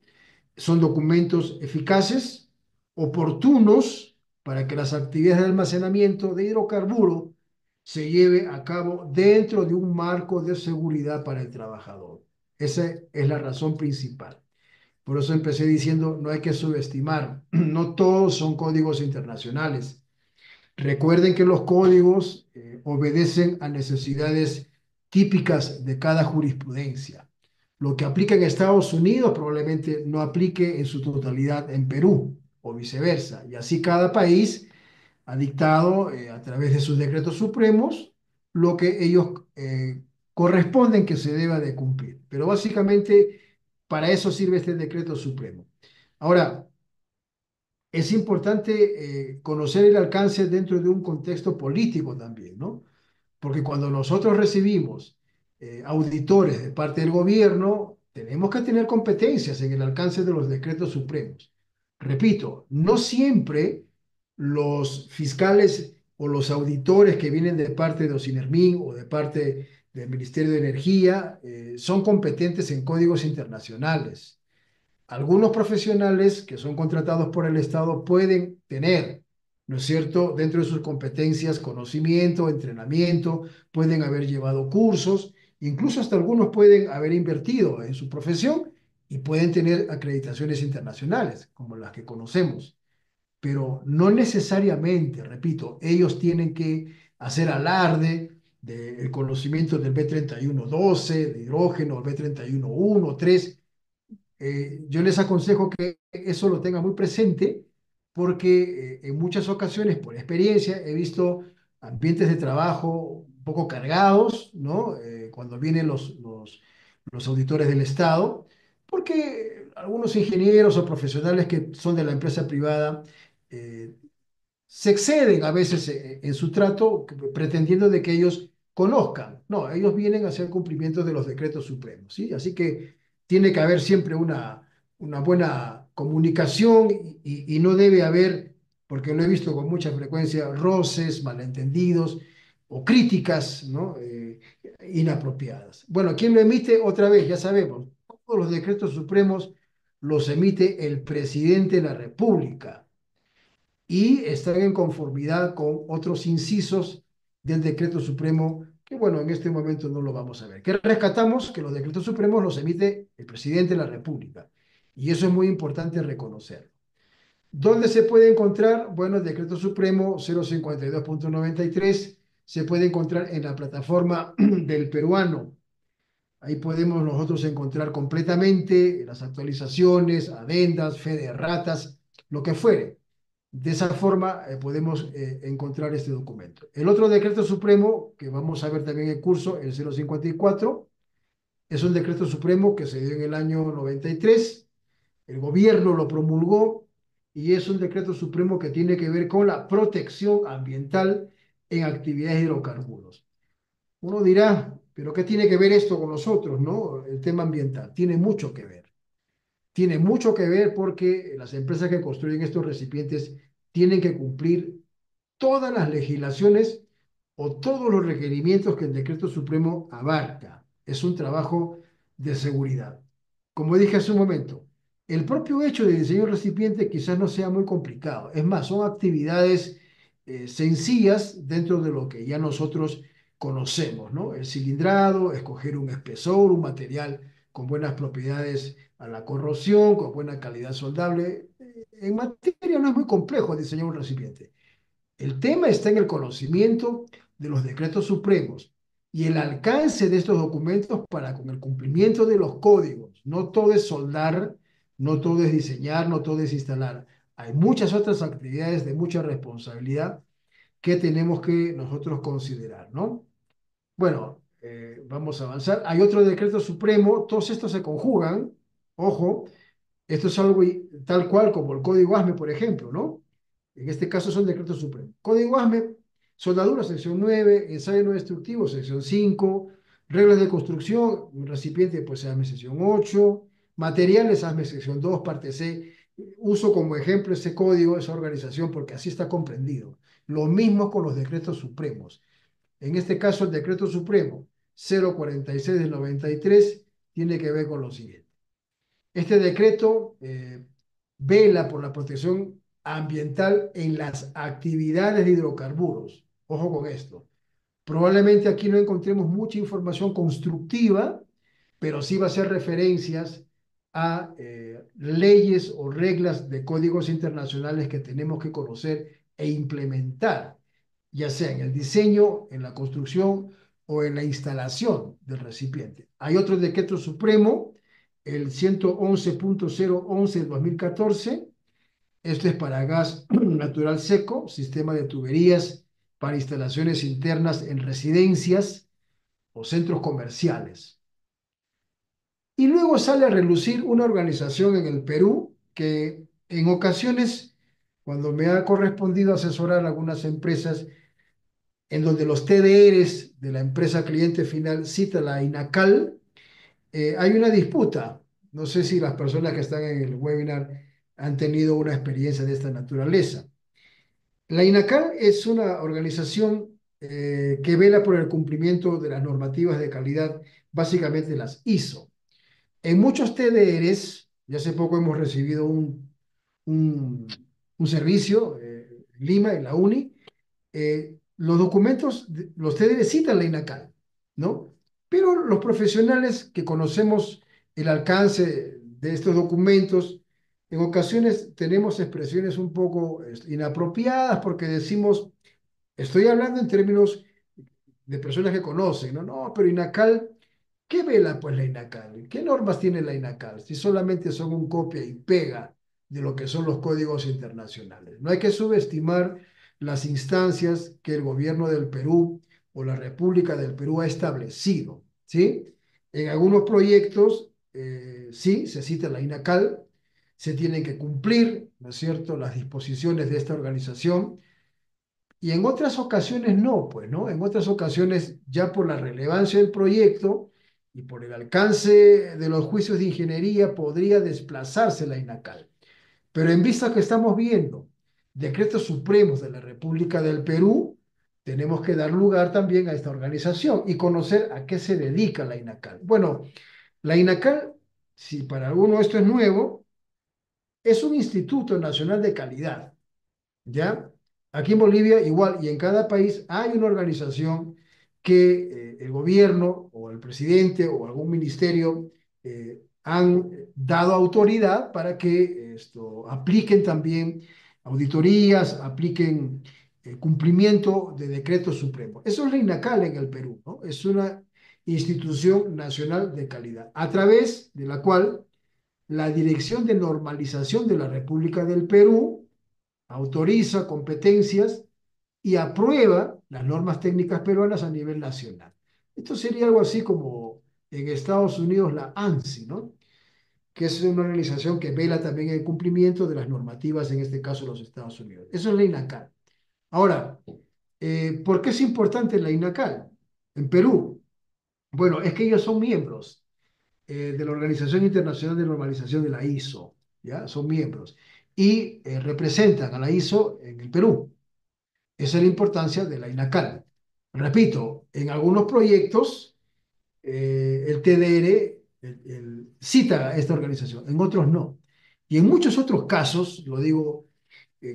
A: Son documentos eficaces, oportunos para que las actividades de almacenamiento de hidrocarburos se lleve a cabo dentro de un marco de seguridad para el trabajador. Esa es la razón principal. Por eso empecé diciendo, no hay que subestimar, no todos son códigos internacionales. Recuerden que los códigos obedecen a necesidades típicas de cada jurisprudencia. Lo que aplica en Estados Unidos probablemente no aplique en su totalidad en Perú o viceversa. Y así cada país ha dictado a través de sus decretos supremos lo que ellos corresponden que se deba de cumplir. Pero básicamente para eso sirve este decreto supremo. Ahora, es importante conocer el alcance dentro de un contexto político también, ¿no? Porque cuando nosotros recibimos auditores de parte del gobierno, tenemos que tener competencias en el alcance de los decretos supremos. Repito, no siempre los fiscales o los auditores que vienen de parte de OSINERMIN o de parte del Ministerio de Energía son competentes en códigos internacionales. Algunos profesionales que son contratados por el Estado pueden tener, ¿no es cierto?, dentro de sus competencias, conocimiento, entrenamiento, pueden haber llevado cursos, incluso hasta algunos pueden haber invertido en su profesión y pueden tener acreditaciones internacionales, como las que conocemos. Pero no necesariamente, repito, ellos tienen que hacer alarde del conocimiento del B3112, de hidrógeno, B31.1, 3. Yo les aconsejo que eso lo tengan muy presente porque en muchas ocasiones, por experiencia, he visto ambientes de trabajo un poco cargados, ¿no? Cuando vienen los auditores del Estado, porque algunos ingenieros o profesionales que son de la empresa privada eh, se exceden a veces en su trato pretendiendo de que ellos conozcan. No, ellos vienen a hacer cumplimiento de los decretos supremos, ¿sí? Así que tiene que haber siempre una buena comunicación y no debe haber, porque lo he visto con mucha frecuencia, roces, malentendidos o críticas, ¿no? Inapropiadas. Bueno, ¿quién lo emite? Otra vez, ya sabemos, todos los decretos supremos los emite el presidente de la República y están en conformidad con otros incisos del decreto supremo, que bueno, en este momento no lo vamos a ver. ¿Qué rescatamos? Que los decretos supremos los emite el presidente de la República. Y eso es muy importante reconocer. ¿Dónde se puede encontrar? Bueno, el decreto supremo 052.93 se puede encontrar en la plataforma del peruano. Ahí podemos nosotros encontrar completamente las actualizaciones, adendas, fe de ratas, lo que fuere. De esa forma podemos encontrar este documento. El otro decreto supremo que vamos a ver también en curso, el 054, es un decreto supremo que se dio en el año 93. El gobierno lo promulgó y es un decreto supremo que tiene que ver con la protección ambiental en actividades de hidrocarburos. Uno dirá, pero ¿qué tiene que ver esto con nosotros, no? El tema ambiental tiene mucho que ver. Tiene mucho que ver porque las empresas que construyen estos recipientes tienen que cumplir todas las legislaciones o todos los requerimientos que el decreto supremo abarca. Es un trabajo de seguridad. Como dije hace un momento, el propio hecho de diseñar un recipiente quizás no sea muy complicado. Es más, son actividades sencillas dentro de lo que ya nosotros conocemos, ¿no? El cilindrado, escoger un espesor, un material con buenas propiedades a la corrosión, con buena calidad soldable. En materia no es muy complejo diseñar un recipiente. El tema está en el conocimiento de los decretos supremos y el alcance de estos documentos para con el cumplimiento de los códigos. No todo es soldar, no todo es diseñar, no todo es instalar. Hay muchas otras actividades de mucha responsabilidad que tenemos que nosotros considerar, ¿no? Bueno, vamos a avanzar. Hay otro decreto supremo, todos estos se conjugan, ojo, esto es algo tal cual como el código ASME, por ejemplo, ¿no? En este caso son decretos supremos. Código ASME, soldadura, sección 9, ensayo no destructivo, sección 5, reglas de construcción, un recipiente, pues ASME, sección 8, materiales, ASME, sección 2, parte C. Uso como ejemplo ese código, esa organización, porque así está comprendido. Lo mismo con los decretos supremos. En este caso, el decreto supremo 046 del 93 tiene que ver con lo siguiente. Este decreto vela por la protección ambiental en las actividades de hidrocarburos. Ojo con esto. Probablemente aquí no encontremos mucha información constructiva, pero sí va a ser referencias a leyes o reglas de códigos internacionales que tenemos que conocer e implementar, ya sea en el diseño, en la construcción o en la instalación del recipiente. Hay otro decreto supremo, el 111.011 del 2014. Esto es para gas natural seco, sistema de tuberías para instalaciones internas en residencias o centros comerciales. Y luego sale a relucir una organización en el Perú que en ocasiones, cuando me ha correspondido asesorar a algunas empresas, en donde los TDRs de la empresa cliente final cita la INACAL, hay una disputa. No sé si las personas que están en el webinar han tenido una experiencia de esta naturaleza. La INACAL es una organización que vela por el cumplimiento de las normativas de calidad, básicamente las ISO. En muchos TDRs, ya hace poco hemos recibido un, un servicio en Lima, en la UNI, los documentos, los TDR citan la INACAL, ¿no? Pero los profesionales que conocemos el alcance de estos documentos, en ocasiones tenemos expresiones un poco inapropiadas porque decimos, estoy hablando en términos de personas que conocen, ¿no? No, pero INACAL, ¿qué vela pues la INACAL? ¿Qué normas tiene la INACAL? Si solamente son un copia y pega de lo que son los códigos internacionales. No hay que subestimar las instancias que el gobierno del Perú o la República del Perú ha establecido, ¿sí? En algunos proyectos, sí, se cita la INACAL, se tienen que cumplir, ¿no es cierto?, las disposiciones de esta organización, y en otras ocasiones no, pues, ¿no? En otras ocasiones, ya por la relevancia del proyecto y por el alcance de los juicios de ingeniería, podría desplazarse la INACAL. Pero en vista que estamos viendo decretos supremos de la República del Perú, tenemos que dar lugar también a esta organización y conocer a qué se dedica la INACAL. Bueno, la INACAL, si para alguno esto es nuevo, es un Instituto Nacional de Calidad. ¿Ya? Aquí en Bolivia igual, y en cada país hay una organización que el gobierno o el presidente o algún ministerio han dado autoridad para que esto, apliquen también auditorías, apliquen cumplimiento de decretos supremos. Eso es la INACAL en el Perú, ¿no? Es una institución nacional de calidad, a través de la cual la Dirección de Normalización de la República del Perú autoriza competencias y aprueba las normas técnicas peruanas a nivel nacional. Esto sería algo así como en Estados Unidos la ANSI, ¿no? Que es una organización que vela también el cumplimiento de las normativas, en este caso los Estados Unidos. Eso es la INACAL. Ahora, ¿por qué es importante la INACAL en Perú? Bueno, es que ellos son miembros de la Organización Internacional de Normalización de la ISO, ¿ya? Son miembros y representan a la ISO en el Perú. Esa es la importancia de la INACAL. Repito, en algunos proyectos el TDR cita a esta organización, en otros no. Y en muchos otros casos, lo digo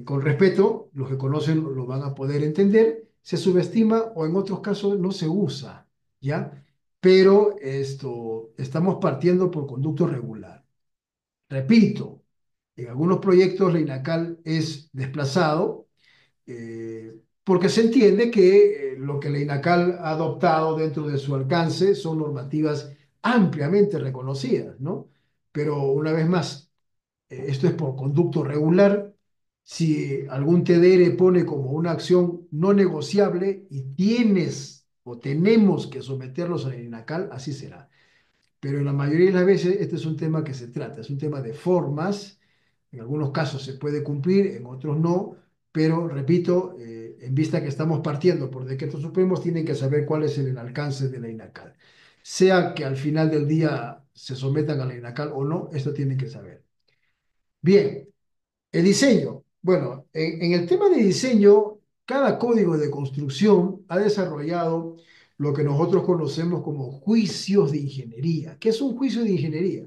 A: con respeto, los que conocen lo van a poder entender, se subestima o en otros casos no se usa, ¿ya? Pero estamos partiendo por conducto regular. Repito, en algunos proyectos la INACAL es desplazado, porque se entiende que lo que la INACAL ha adoptado dentro de su alcance son normativas ampliamente reconocidas, ¿no? Pero una vez más, esto es por conducto regular. Si algún TDR pone como una acción no negociable y tienes o tenemos que someterlos a la INACAL, así será. Pero en la mayoría de las veces este es un tema que se trata, es un tema de formas. En algunos casos se puede cumplir, en otros no, pero repito, en vista que estamos partiendo por decretos supremos, tienen que saber cuál es el alcance de la INACAL. Sea que al final del día se sometan a la INACAL o no, esto tienen que saber. Bien, el diseño. Bueno, en el tema de diseño, cada código de construcción ha desarrollado lo que nosotros conocemos como juicios de ingeniería. ¿Qué es un juicio de ingeniería?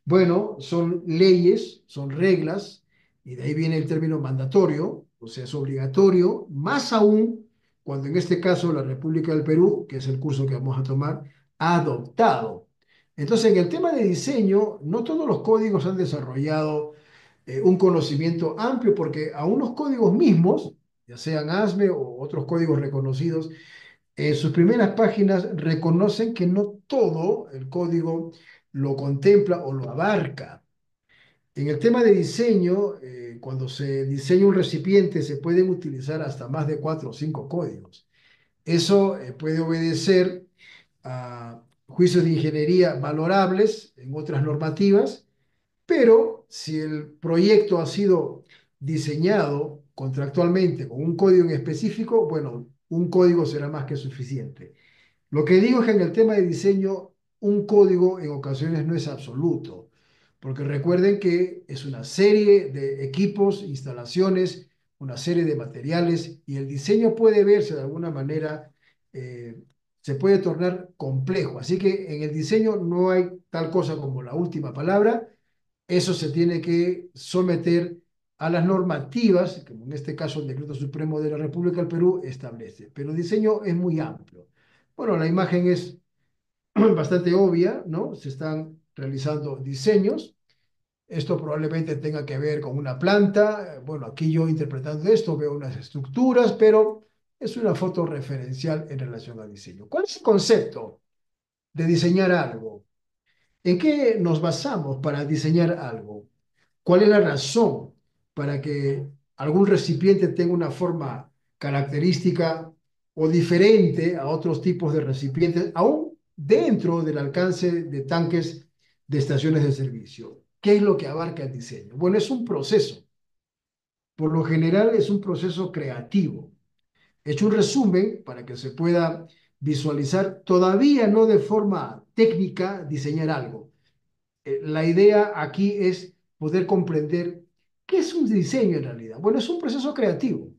A: Bueno, son leyes, son reglas, y de ahí viene el término mandatorio, o sea, es obligatorio, más aún cuando en este caso la República del Perú, que es el curso que vamos a tomar, ha adoptado. Entonces, en el tema de diseño, no todos los códigos han desarrollado un conocimiento amplio, porque a unos códigos mismos, ya sean ASME o otros códigos reconocidos, en sus primeras páginas reconocen que no todo el código lo contempla o lo abarca. En el tema de diseño, cuando se diseña un recipiente, se pueden utilizar hasta más de 4 o 5 códigos. Eso puede obedecer a juicios de ingeniería valorables en otras normativas, pero si el proyecto ha sido diseñado contractualmente con un código en específico, bueno, un código será más que suficiente. Lo que digo es que en el tema de diseño, un código en ocasiones no es absoluto, porque recuerden que es una serie de equipos, instalaciones, una serie de materiales, y el diseño puede verse de alguna manera, eh, se puede tornar complejo. Así que en el diseño no hay tal cosa como la última palabra. Eso se tiene que someter a las normativas, como en este caso el Decreto Supremo de la República del Perú establece. Pero el diseño es muy amplio. Bueno, la imagen es bastante obvia, ¿no? Se están realizando diseños. Esto probablemente tenga que ver con una planta. Bueno, aquí yo interpretando esto veo unas estructuras, pero es una foto referencial en relación al diseño. ¿Cuál es el concepto de diseñar algo? ¿En qué nos basamos para diseñar algo? ¿Cuál es la razón para que algún recipiente tenga una forma característica o diferente a otros tipos de recipientes, aún dentro del alcance de tanques de estaciones de servicio? ¿Qué es lo que abarca el diseño? Bueno, es un proceso. Por lo general es un proceso creativo. He hecho un resumen para que se pueda visualizar, todavía no de forma técnica, diseñar algo. La idea aquí es poder comprender qué es un diseño en realidad. Bueno, es un proceso creativo.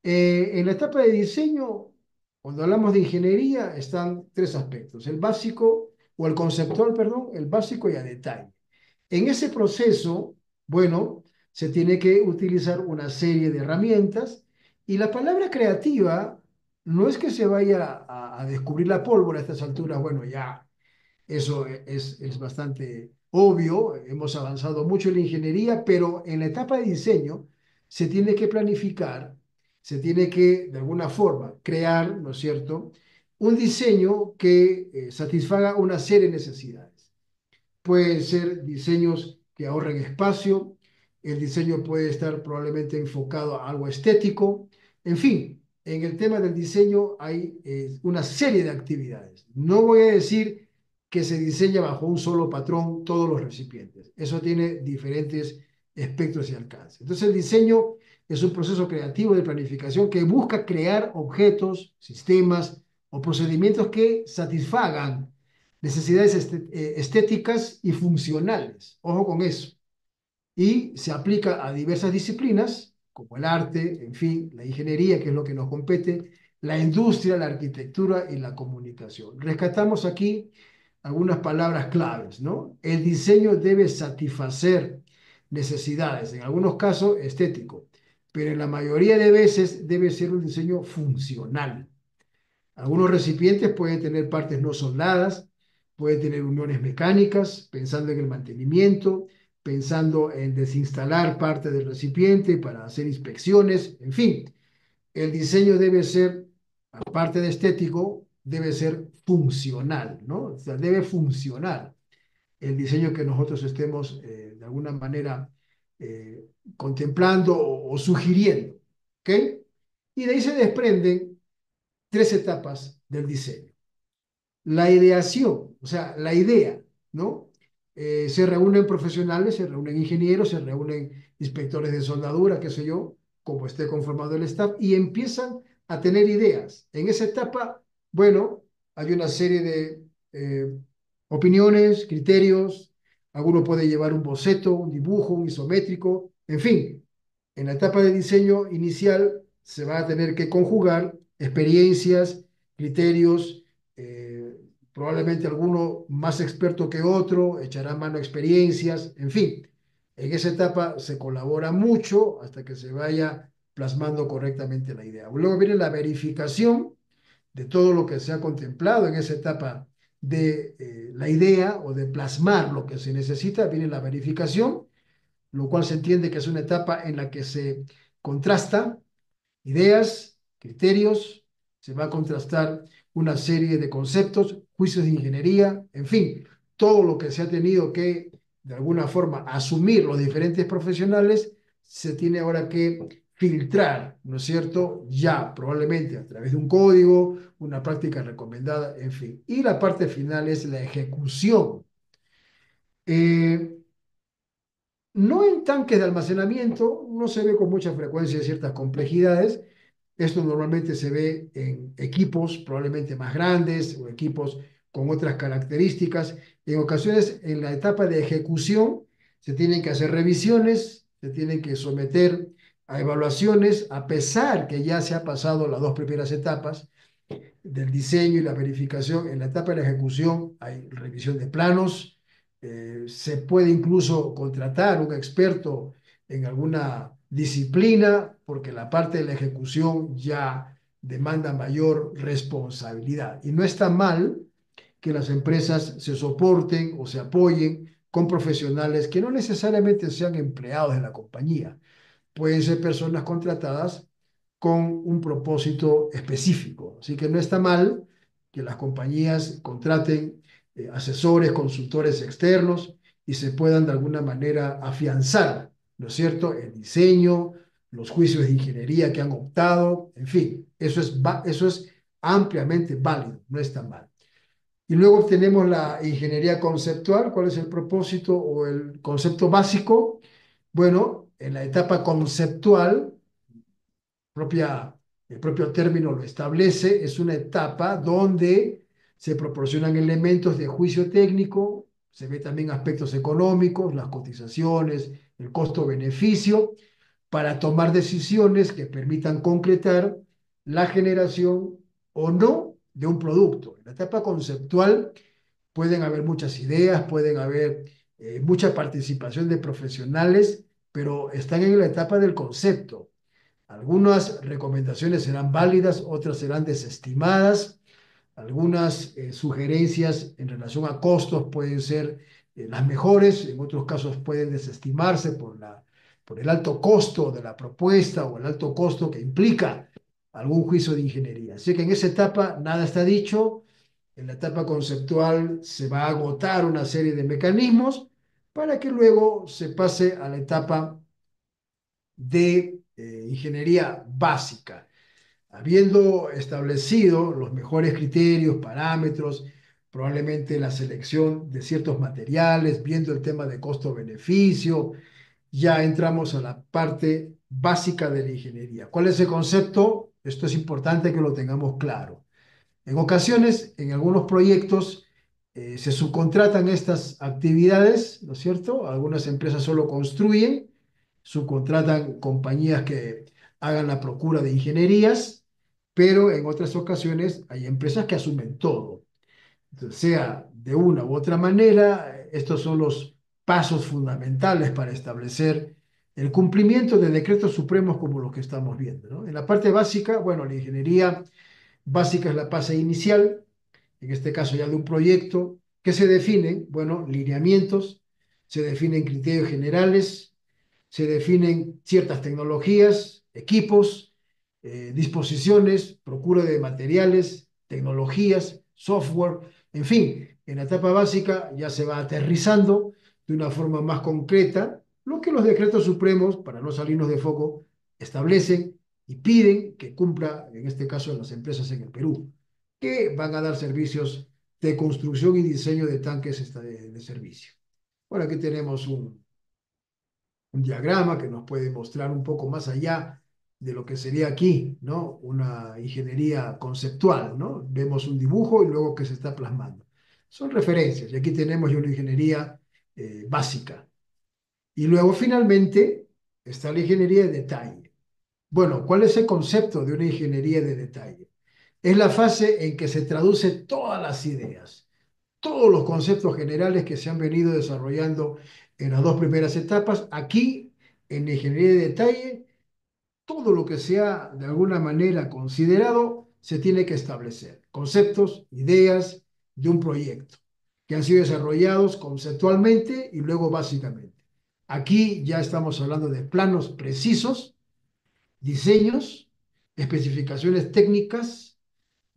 A: En la etapa de diseño, cuando hablamos de ingeniería, están 3 aspectos: el básico o el conceptual, perdón, el básico y a detalle. En ese proceso, bueno, se tiene que utilizar una serie de herramientas, y la palabra creativa no es que se vaya a descubrir la pólvora a estas alturas. Bueno, ya eso es bastante obvio. Hemos avanzado mucho en la ingeniería, pero en la etapa de diseño se tiene que planificar, se tiene que, de alguna forma, crear, ¿no es cierto?, un diseño que satisfaga una serie de necesidades. Pueden ser diseños que ahorren espacio, el diseño puede estar probablemente enfocado a algo estético. En fin, en el tema del diseño hay una serie de actividades. No voy a decir que se diseña bajo un solo patrón todos los recipientes. Eso tiene diferentes espectros y alcances. Entonces el diseño es un proceso creativo de planificación que busca crear objetos, sistemas o procedimientos que satisfagan necesidades estéticas y funcionales. Ojo con eso. Y se aplica a diversas disciplinas, como el arte, en fin, la ingeniería, que es lo que nos compete, la industria, la arquitectura y la comunicación. Rescatamos aquí algunas palabras claves, ¿no? El diseño debe satisfacer necesidades, en algunos casos estético, pero en la mayoría de veces debe ser un diseño funcional. Algunos recipientes pueden tener partes no soldadas, pueden tener uniones mecánicas, pensando en el mantenimiento, pensando en desinstalar parte del recipiente para hacer inspecciones, en fin. El diseño debe ser, aparte de estético, debe ser funcional, ¿no? O sea, debe funcionar el diseño que nosotros estemos de alguna manera eh, contemplando o sugiriendo, ¿ok? Y de ahí se desprenden tres etapas del diseño. La ideación, o sea, la idea, ¿no? Se reúnen profesionales, se reúnen ingenieros, se reúnen inspectores de soldadura, qué sé yo, como esté conformado el staff, y empiezan a tener ideas. En esa etapa, bueno, hay una serie de opiniones, criterios, alguno puede llevar un boceto, un dibujo, un isométrico, en fin, en la etapa de diseño inicial se va a tener que conjugar experiencias, criterios, eh, probablemente alguno más experto que otro, echará mano a experiencias, en fin. En esa etapa se colabora mucho hasta que se vaya plasmando correctamente la idea. Luego viene la verificación de todo lo que se ha contemplado en esa etapa de la idea o de plasmar lo que se necesita, viene la verificación, lo cual se entiende que es una etapa en la que se contrasta ideas, criterios, se va a contrastar una serie de conceptos, juicios de ingeniería, en fin, todo lo que se ha tenido que, de alguna forma, asumir los diferentes profesionales, se tiene ahora que filtrar, ¿no es cierto? Ya, probablemente a través de un código, una práctica recomendada, en fin. Y la parte final es la ejecución. Eh, no en tanques de almacenamiento, no se ve con mucha frecuencia ciertas complejidades. Esto normalmente se ve en equipos probablemente más grandes o equipos con otras características. En ocasiones, en la etapa de ejecución, se tienen que hacer revisiones, se tienen que someter a evaluaciones, a pesar que ya se ha pasado las dos primeras etapas del diseño y la verificación. En la etapa de la ejecución hay revisión de planos, se puede incluso contratar un experto en alguna disciplina porque la parte de la ejecución ya demanda mayor responsabilidad. Y no está mal que las empresas se soporten o se apoyen con profesionales que no necesariamente sean empleados de la compañía, pueden ser personas contratadas con un propósito específico. Así que no está mal que las compañías contraten asesores, consultores externos y se puedan de alguna manera afianzar, ¿no es cierto?, el diseño, los juicios de ingeniería que han optado, en fin, eso es ampliamente válido, no está mal. Y luego tenemos la ingeniería conceptual. ¿Cuál es el propósito o el concepto básico? Bueno, en la etapa conceptual, el propio término lo establece, es una etapa donde se proporcionan elementos de juicio técnico, se ve también aspectos económicos, las cotizaciones, el costo-beneficio, para tomar decisiones que permitan concretar la generación o no de un producto. En la etapa conceptual pueden haber muchas ideas, pueden haber mucha participación de profesionales, pero están en la etapa del concepto. Algunas recomendaciones serán válidas, otras serán desestimadas. Algunas sugerencias en relación a costos pueden ser las mejores, en otros casos pueden desestimarse por el alto costo de la propuesta o el alto costo que implica algún juicio de ingeniería. Así que en esa etapa nada está dicho. En la etapa conceptual se va a agotar una serie de mecanismos para que luego se pase a la etapa de ingeniería básica. Habiendo establecido los mejores criterios, parámetros, probablemente la selección de ciertos materiales, viendo el tema de costo-beneficio, ya entramos a la parte básica de la ingeniería. ¿Cuál es el concepto? Esto es importante que lo tengamos claro. En ocasiones, en algunos proyectos, se subcontratan estas actividades, ¿no es cierto? Algunas empresas solo construyen, subcontratan compañías que hagan la procura de ingenierías, pero en otras ocasiones hay empresas que asumen todo. Entonces, sea de una u otra manera, estos son los pasos fundamentales para establecer el cumplimiento de decretos supremos como los que estamos viendo, ¿no? En la parte básica, bueno, la ingeniería básica es la fase inicial, en este caso ya de un proyecto, que se definen, bueno, lineamientos, se definen criterios generales, se definen ciertas tecnologías, equipos, disposiciones, procura de materiales, tecnologías, software, en fin, en la etapa básica ya se va aterrizando de una forma más concreta lo que los decretos supremos, para no salirnos de foco, establecen y piden que cumpla, en este caso, en las empresas en el Perú, que van a dar servicios de construcción y diseño de tanques de servicio. Bueno, aquí tenemos un diagrama que nos puede mostrar un poco más allá de lo que sería aquí, ¿no? Una ingeniería conceptual, ¿no? Vemos un dibujo y luego que se está plasmando. Son referencias y aquí tenemos ya una ingeniería básica. Y luego finalmente está la ingeniería de detalle. Bueno, ¿cuál es el concepto de una ingeniería de detalle? Es la fase en que se traduce todas las ideas, todos los conceptos generales que se han venido desarrollando en las dos primeras etapas. Aquí, en la ingeniería de detalle, todo lo que sea de alguna manera considerado se tiene que establecer. Conceptos, ideas de un proyecto que han sido desarrollados conceptualmente y luego básicamente. Aquí ya estamos hablando de planos precisos, diseños, especificaciones técnicas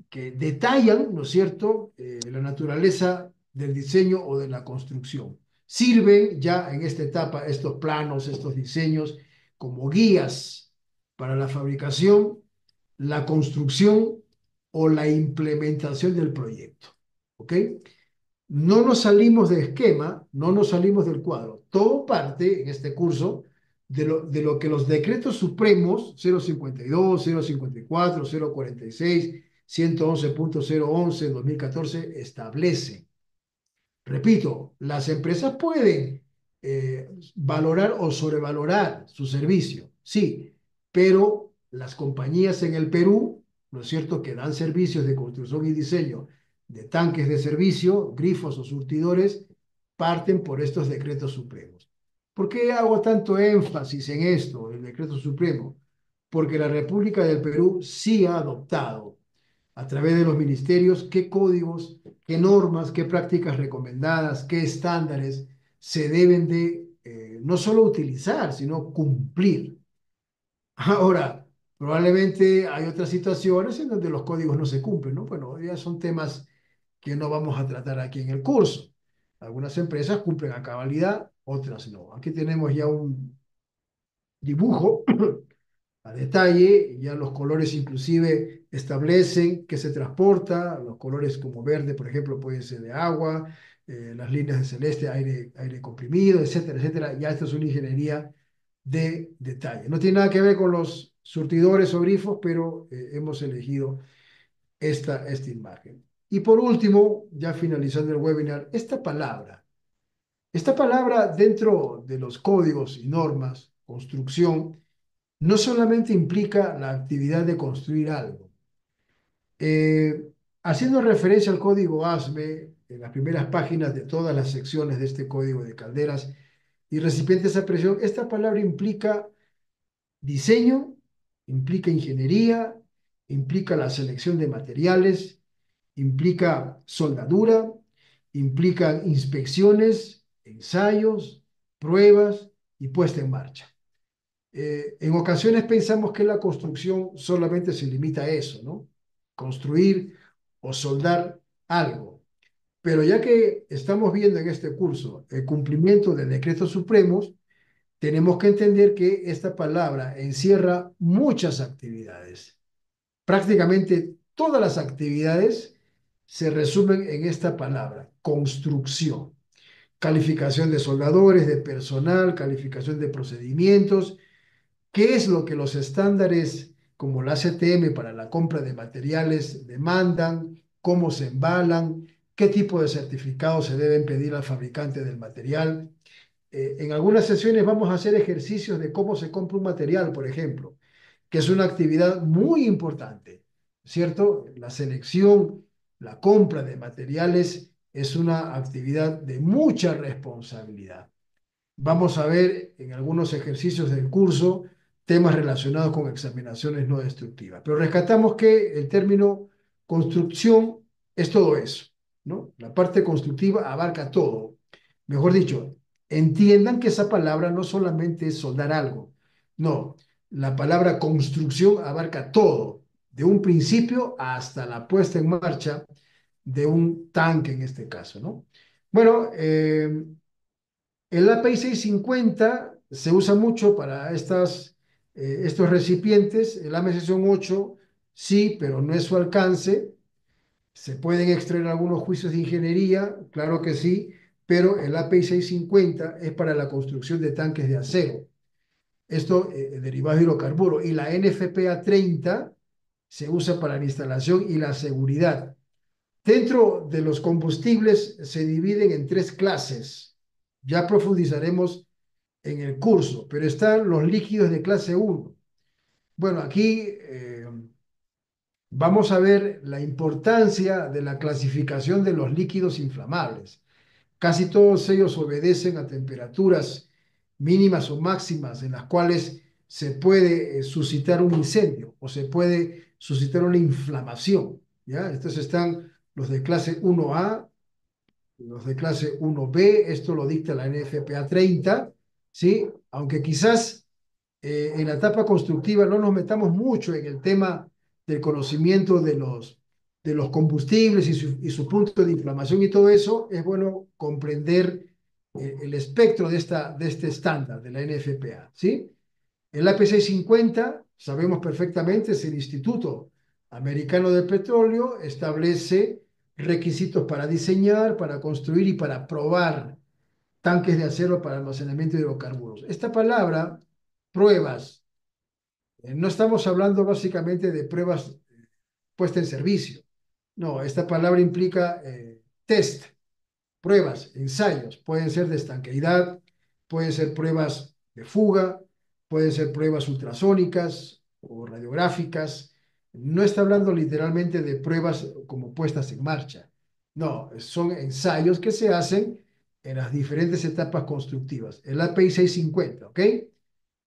A: que detallan, ¿no es cierto?, la naturaleza del diseño o de la construcción. Sirven ya en esta etapa estos planos, estos diseños, como guías para la fabricación, la construcción o la implementación del proyecto. ¿Ok? No nos salimos del esquema, no nos salimos del cuadro. Todo parte en este curso de lo que los decretos supremos 052, 054, 046, 111.011, 2014 establecen. Repito, las empresas pueden valorar o sobrevalorar su servicio, sí, pero las compañías en el Perú, ¿no es cierto?, que dan servicios de construcción y diseño de tanques de servicio, grifos o surtidores, parten por estos decretos supremos. ¿Por qué hago tanto énfasis en esto, el decreto supremo? Porque la República del Perú sí ha adoptado a través de los ministerios qué códigos, qué normas, qué prácticas recomendadas, qué estándares se deben de no solo utilizar, sino cumplir. Ahora, probablemente hay otras situaciones en donde los códigos no se cumplen, ¿no? Bueno, ya son temas que no vamos a tratar aquí en el curso. Algunas empresas cumplen a cabalidad, otras no. Aquí tenemos ya un dibujo a detalle, ya los colores inclusive establecen que se transporta, los colores como verde, por ejemplo, pueden ser de agua, las líneas de celeste, aire comprimido, etcétera, etcétera. Ya esto es una ingeniería de detalle. No tiene nada que ver con los surtidores o grifos, pero hemos elegido esta imagen. Y por último, ya finalizando el webinar, esta palabra dentro de los códigos y normas, construcción, no solamente implica la actividad de construir algo. Eh, Haciendo referencia al código ASME, en las primeras páginas de todas las secciones de este código de calderas y recipientes a presión, esta palabra implica diseño, implica ingeniería, implica la selección de materiales, implica soldadura, implica inspecciones, ensayos, pruebas y puesta en marcha. En ocasiones pensamos que la construcción solamente se limita a eso, ¿no? Construir o soldar algo. Pero ya que estamos viendo en este curso el cumplimiento de decretos supremos, tenemos que entender que esta palabra encierra muchas actividades. Prácticamente todas las actividades se resumen en esta palabra, construcción. Calificación de soldadores, de personal, calificación de procedimientos. ¿Qué es lo que los estándares como la ACTM para la compra de materiales demandan? ¿Cómo se embalan? ¿Qué tipo de certificados se deben pedir al fabricante del material? En algunas sesiones vamos a hacer ejercicios de cómo se compra un material, por ejemplo, que es una actividad muy importante, ¿cierto? La selección, la compra de materiales es una actividad de mucha responsabilidad. Vamos a ver en algunos ejercicios del curso temas relacionados con examinaciones no destructivas. Pero rescatamos que el término construcción es todo eso, ¿no? La parte constructiva abarca todo. Mejor dicho, entiendan que esa palabra no solamente es soldar algo, no, la palabra construcción abarca todo, de un principio hasta la puesta en marcha de un tanque en este caso, ¿no? Bueno, el API 650 se usa mucho para estos recipientes. El AMS-8 sí, pero no es su alcance. Se pueden extraer algunos juicios de ingeniería, claro que sí, pero el API 650 es para la construcción de tanques de acero. Esto, derivado de hidrocarburos. Y la NFPA 30 se usa para la instalación y la seguridad. Dentro de los combustibles se dividen en tres clases. Ya profundizaremos en el curso, pero están los líquidos de clase uno. Bueno, aquí vamos a ver la importancia de la clasificación de los líquidos inflamables. Casi todos ellos obedecen a temperaturas mínimas o máximas en las cuales se puede suscitar un incendio o se puede suscitar una inflamación, ¿ya? Entonces están los de clase 1A, los de clase 1B, esto lo dicta la NFPA 30, ¿sí? Aunque quizás en la etapa constructiva no nos metamos mucho en el tema del conocimiento de los combustibles y su punto de inflamación y todo eso, es bueno comprender el espectro de este estándar de la NFPA, ¿sí? El AP650, sabemos perfectamente, es el Instituto Americano de Petróleo, establece requisitos para diseñar, para construir y para probar tanques de acero para almacenamiento de hidrocarburos. Esta palabra, pruebas, no estamos hablando básicamente de pruebas puestas en servicio. No, esta palabra implica test, pruebas, ensayos. Pueden ser de estanqueidad, pueden ser pruebas de fuga, pueden ser pruebas ultrasónicas o radiográficas. No está hablando literalmente de pruebas como puestas en marcha. No, son ensayos que se hacen en las diferentes etapas constructivas. El API 650, ¿ok?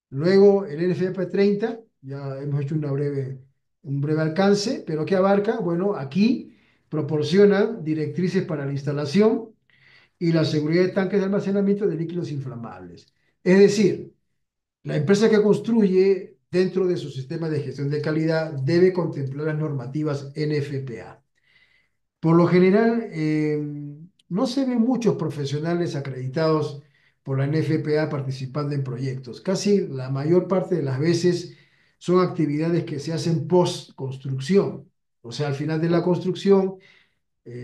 A: Luego el NFP 30, ya hemos hecho un breve alcance, pero ¿qué abarca? Bueno, aquí proporciona directrices para la instalación y la seguridad de tanques de almacenamiento de líquidos inflamables. Es decir, la empresa que construye dentro de su sistema de gestión de calidad debe contemplar las normativas NFPA. Por lo general, no se ven muchos profesionales acreditados por la NFPA participando en proyectos. Casi la mayor parte de las veces son actividades que se hacen post construcción. O sea, al final de la construcción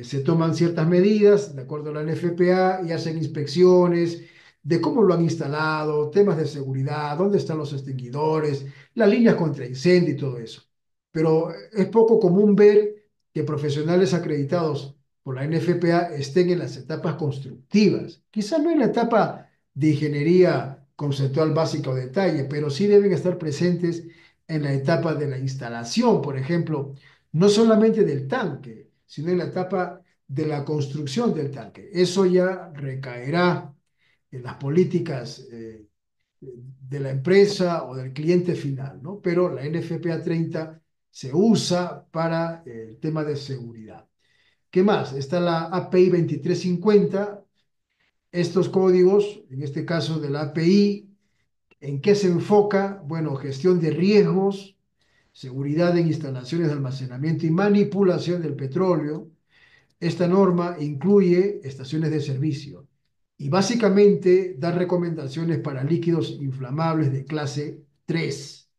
A: se toman ciertas medidas de acuerdo a la NFPA y hacen inspecciones de cómo lo han instalado, temas de seguridad, dónde están los extinguidores, las líneas contra incendio y todo eso. Pero es poco común ver que profesionales acreditados por la NFPA estén en las etapas constructivas. Quizás no en la etapa de ingeniería conceptual básica o detalle, pero sí deben estar presentes en la etapa de la instalación, por ejemplo, no solamente del tanque, sino en la etapa de la construcción del tanque. Eso ya recaerá en las políticas de la empresa o del cliente final, ¿no? Pero la NFPA 30 se usa para el tema de seguridad. ¿Qué más? Está la API 2350. Estos códigos, en este caso de la API, ¿en qué se enfoca? Bueno, gestión de riesgos, seguridad en instalaciones de almacenamiento y manipulación del petróleo. Esta norma incluye estaciones de servicio y básicamente da recomendaciones para líquidos inflamables de clase 3.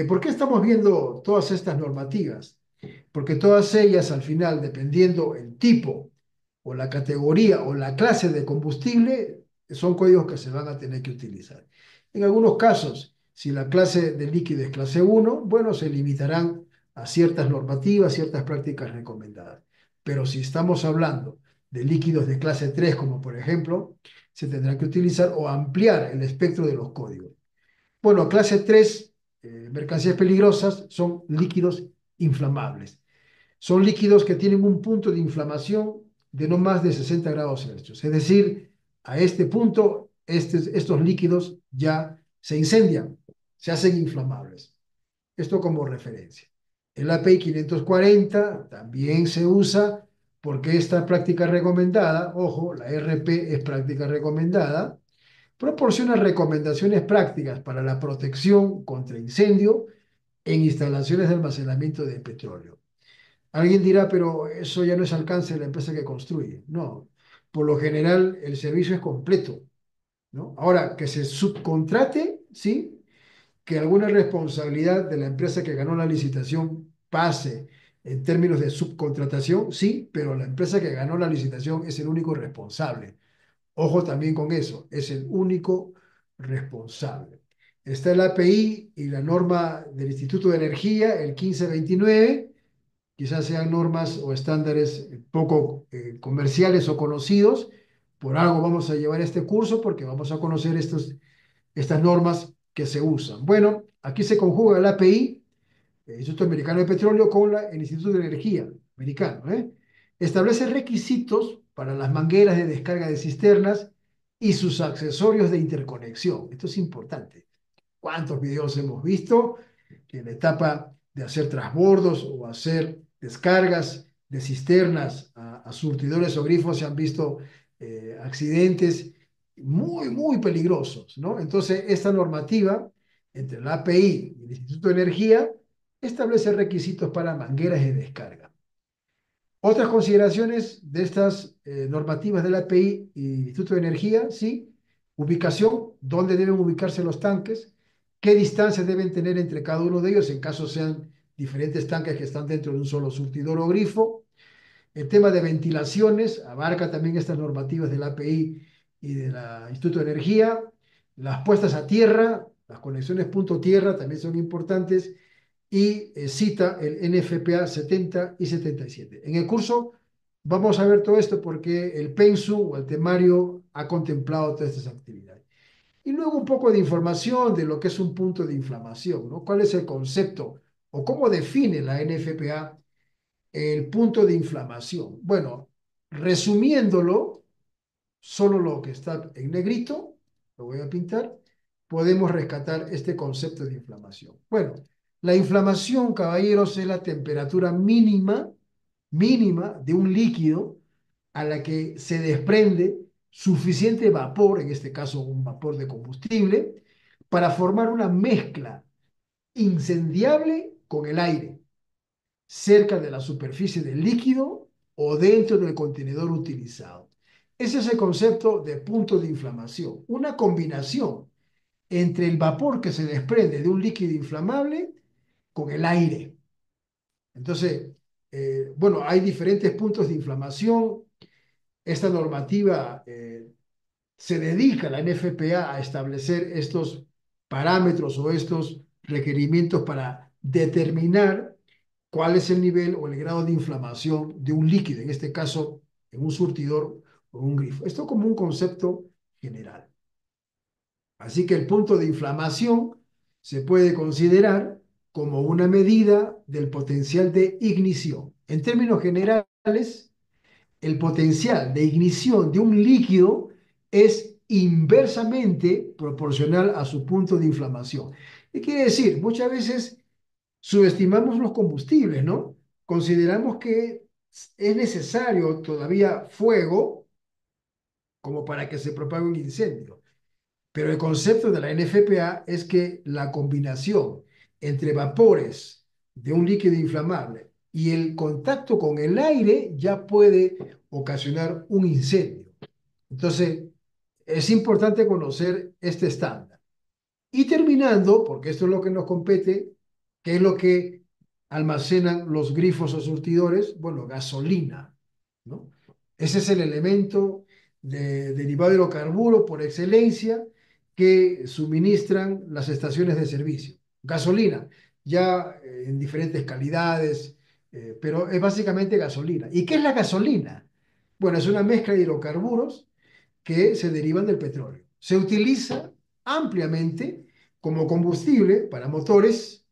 A: ¿Por qué estamos viendo todas estas normativas? Porque todas ellas al final, dependiendo el tipo o la categoría o la clase de combustible, son códigos que se van a tener que utilizar. En algunos casos, si la clase de líquido es clase 1, bueno, se limitarán a ciertas normativas, ciertas prácticas recomendadas. Pero si estamos hablando de líquidos de clase 3, como por ejemplo, se tendrá que utilizar o ampliar el espectro de los códigos. Bueno, clase 3, mercancías peligrosas, son líquidos inflamables. Son líquidos que tienen un punto de inflamación de no más de 60 grados Celsius. Es decir, a este punto, estos líquidos ya se incendian, se hacen inflamables. Esto como referencia. El API 540 también se usa porque esta práctica recomendada, ojo, la RP es práctica recomendada, proporciona recomendaciones prácticas para la protección contra incendio en instalaciones de almacenamiento de petróleo. Alguien dirá, pero eso ya no es alcance de la empresa que construye. No, por lo general el servicio es completo, ¿no? Ahora, que se subcontrate, ¿sí? Que alguna responsabilidad de la empresa que ganó la licitación pase en términos de subcontratación, sí, pero la empresa que ganó la licitación es el único responsable. Ojo también con eso, es el único responsable. Está el API y la norma del Instituto de Energía, el 1529, quizás sean normas o estándares poco comerciales o conocidos. Por algo vamos a llevar este curso porque vamos a conocer estas normas que se usan. Bueno, aquí se conjuga el API, el Instituto Americano de Petróleo, con el Instituto de Energía americano, ¿eh? Establece requisitos para las mangueras de descarga de cisternas y sus accesorios de interconexión. Esto es importante. ¿Cuántos videos hemos visto que en la etapa de hacer transbordos o hacer descargas de cisternas a surtidores o grifos se han visto accidentes muy peligrosos, ¿no? Entonces, esta normativa entre la API y el Instituto de Energía establece requisitos para mangueras de descarga. Otras consideraciones de estas normativas de la API y Instituto de Energía, sí, ubicación, dónde deben ubicarse los tanques, qué distancia deben tener entre cada uno de ellos en caso sean diferentes tanques que están dentro de un solo surtidor o grifo. El tema de ventilaciones abarca también estas normativas de la API y del Instituto de Energía. Las puestas a tierra, las conexiones punto tierra también son importantes y cita el NFPA 70 y 77. En el curso vamos a ver todo esto porque el pensum o el temario ha contemplado todas estas actividades. Y luego un poco de información de lo que es un punto de inflamación, ¿no? ¿Cuál es el concepto o cómo define la NFPA el punto de inflamación? Bueno, resumiéndolo, solo lo que está en negrito, lo voy a pintar, podemos rescatar este concepto de inflamación. Bueno, la inflamación, caballeros, es la temperatura mínima de un líquido a la que se desprende suficiente vapor, en este caso un vapor de combustible, para formar una mezcla incendiable con el aire cerca de la superficie del líquido o dentro del contenedor utilizado. Ese es el concepto de punto de inflamación, una combinación entre el vapor que se desprende de un líquido inflamable con el aire. Entonces, bueno, hay diferentes puntos de inflamación. Esta normativa se dedica, la NFPA, a establecer estos parámetros o estos requerimientos para determinar cuál es el nivel o el grado de inflamación de un líquido, en este caso, en un surtidor o un grifo. Esto como un concepto general. Así que el punto de inflamación se puede considerar como una medida del potencial de ignición. En términos generales, el potencial de ignición de un líquido es inversamente proporcional a su punto de inflamación. ¿Qué quiere decir? Muchas veces subestimamos los combustibles, ¿no? Consideramos que es necesario todavía fuego como para que se propague un incendio. Pero el concepto de la NFPA es que la combinación entre vapores de un líquido inflamable y el contacto con el aire ya puede ocasionar un incendio. Entonces, es importante conocer este estándar. Y terminando, porque esto es lo que nos compete, ¿qué es lo que almacenan los grifos o surtidores? Bueno, gasolina, ¿no? Ese es el elemento derivado de hidrocarburo por excelencia que suministran las estaciones de servicio. Gasolina, ya en diferentes calidades, pero es básicamente gasolina. ¿Y qué es la gasolina? Bueno, es una mezcla de hidrocarburos que se derivan del petróleo. Se utiliza ampliamente como combustible para motores,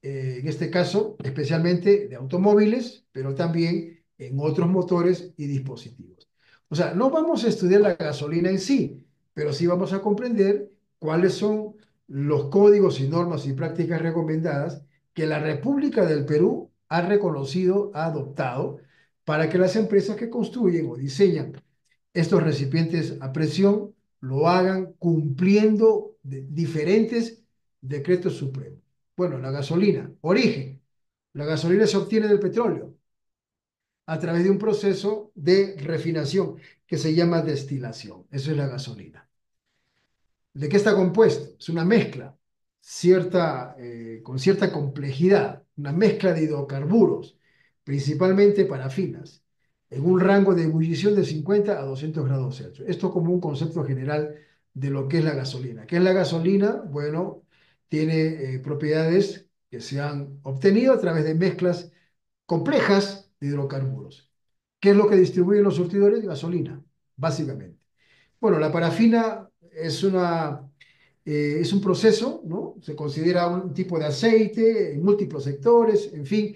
A: en este caso especialmente de automóviles, pero también en otros motores y dispositivos. O sea, no vamos a estudiar la gasolina en sí, pero sí vamos a comprender cuáles son los códigos y normas y prácticas recomendadas que la República del Perú ha reconocido, ha adoptado para que las empresas que construyen o diseñan estos recipientes a presión lo hagan cumpliendo diferentes decretos supremos. Bueno, la gasolina, origen. La gasolina se obtiene del petróleo a través de un proceso de refinación que se llama destilación. Eso es la gasolina. ¿De qué está compuesto? Es una mezcla con cierta complejidad, una mezcla de hidrocarburos, principalmente parafinas, en un rango de ebullición de 50 a 200 grados Celsius. Esto como un concepto general de lo que es la gasolina. ¿Qué es la gasolina? Bueno, tiene propiedades que se han obtenido a través de mezclas complejas de hidrocarburos. ¿Qué es lo que distribuyen los surtidores? Gasolina, básicamente. Bueno, la parafina es un proceso, ¿no? Se considera un tipo de aceite en múltiples sectores, en fin.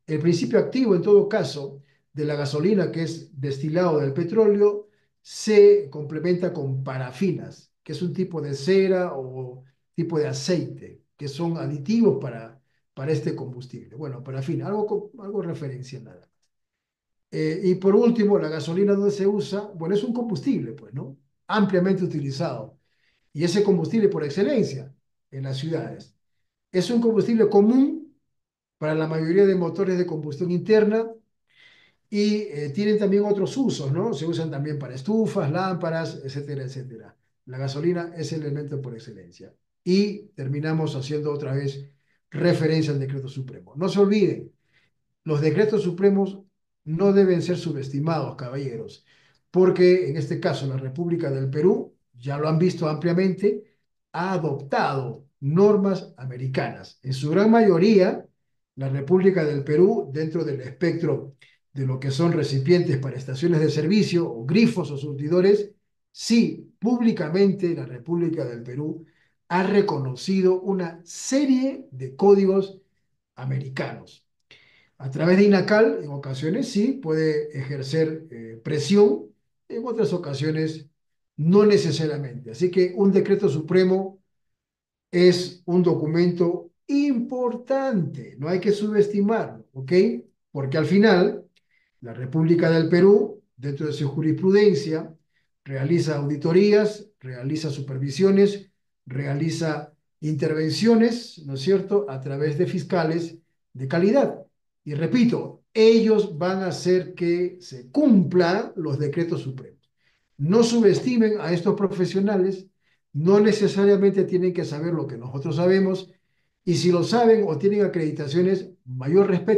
A: El principio activo, en todo caso, de la gasolina, que es destilado del petróleo, se complementa con parafinas, que es un tipo de cera o tipo de aceite, que son aditivos para este combustible. Bueno, parafina, algo referencial nada. Y por último, la gasolina donde se usa, bueno, es un combustible, pues, ¿no? Ampliamente utilizado. Y ese combustible por excelencia en las ciudades. Es un combustible común para la mayoría de motores de combustión interna y tienen también otros usos, ¿no? Se usan también para estufas, lámparas, etcétera, etcétera. La gasolina es el elemento por excelencia. Y terminamos haciendo otra vez referencia al decreto supremo. No se olviden, los decretos supremos no deben ser subestimados, caballeros, porque en este caso la República del Perú, ya lo han visto ampliamente, ha adoptado normas americanas. En su gran mayoría, la República del Perú, dentro del espectro de lo que son recipientes para estaciones de servicio o grifos o surtidores, sí, públicamente la República del Perú ha reconocido una serie de códigos americanos. A través de INACAL, en ocasiones sí, puede ejercer presión, en otras ocasiones no necesariamente. Así que un decreto supremo es un documento importante, no hay que subestimarlo, ¿ok? Porque al final, la República del Perú, dentro de su jurisprudencia, realiza auditorías, realiza supervisiones, realiza intervenciones, ¿no es cierto?, a través de fiscales de calidad. Y repito, ellos van a hacer que se cumplan los decretos supremos. No subestimen a estos profesionales, no necesariamente tienen que saber lo que nosotros sabemos, y si lo saben o tienen acreditaciones, mayor respeto.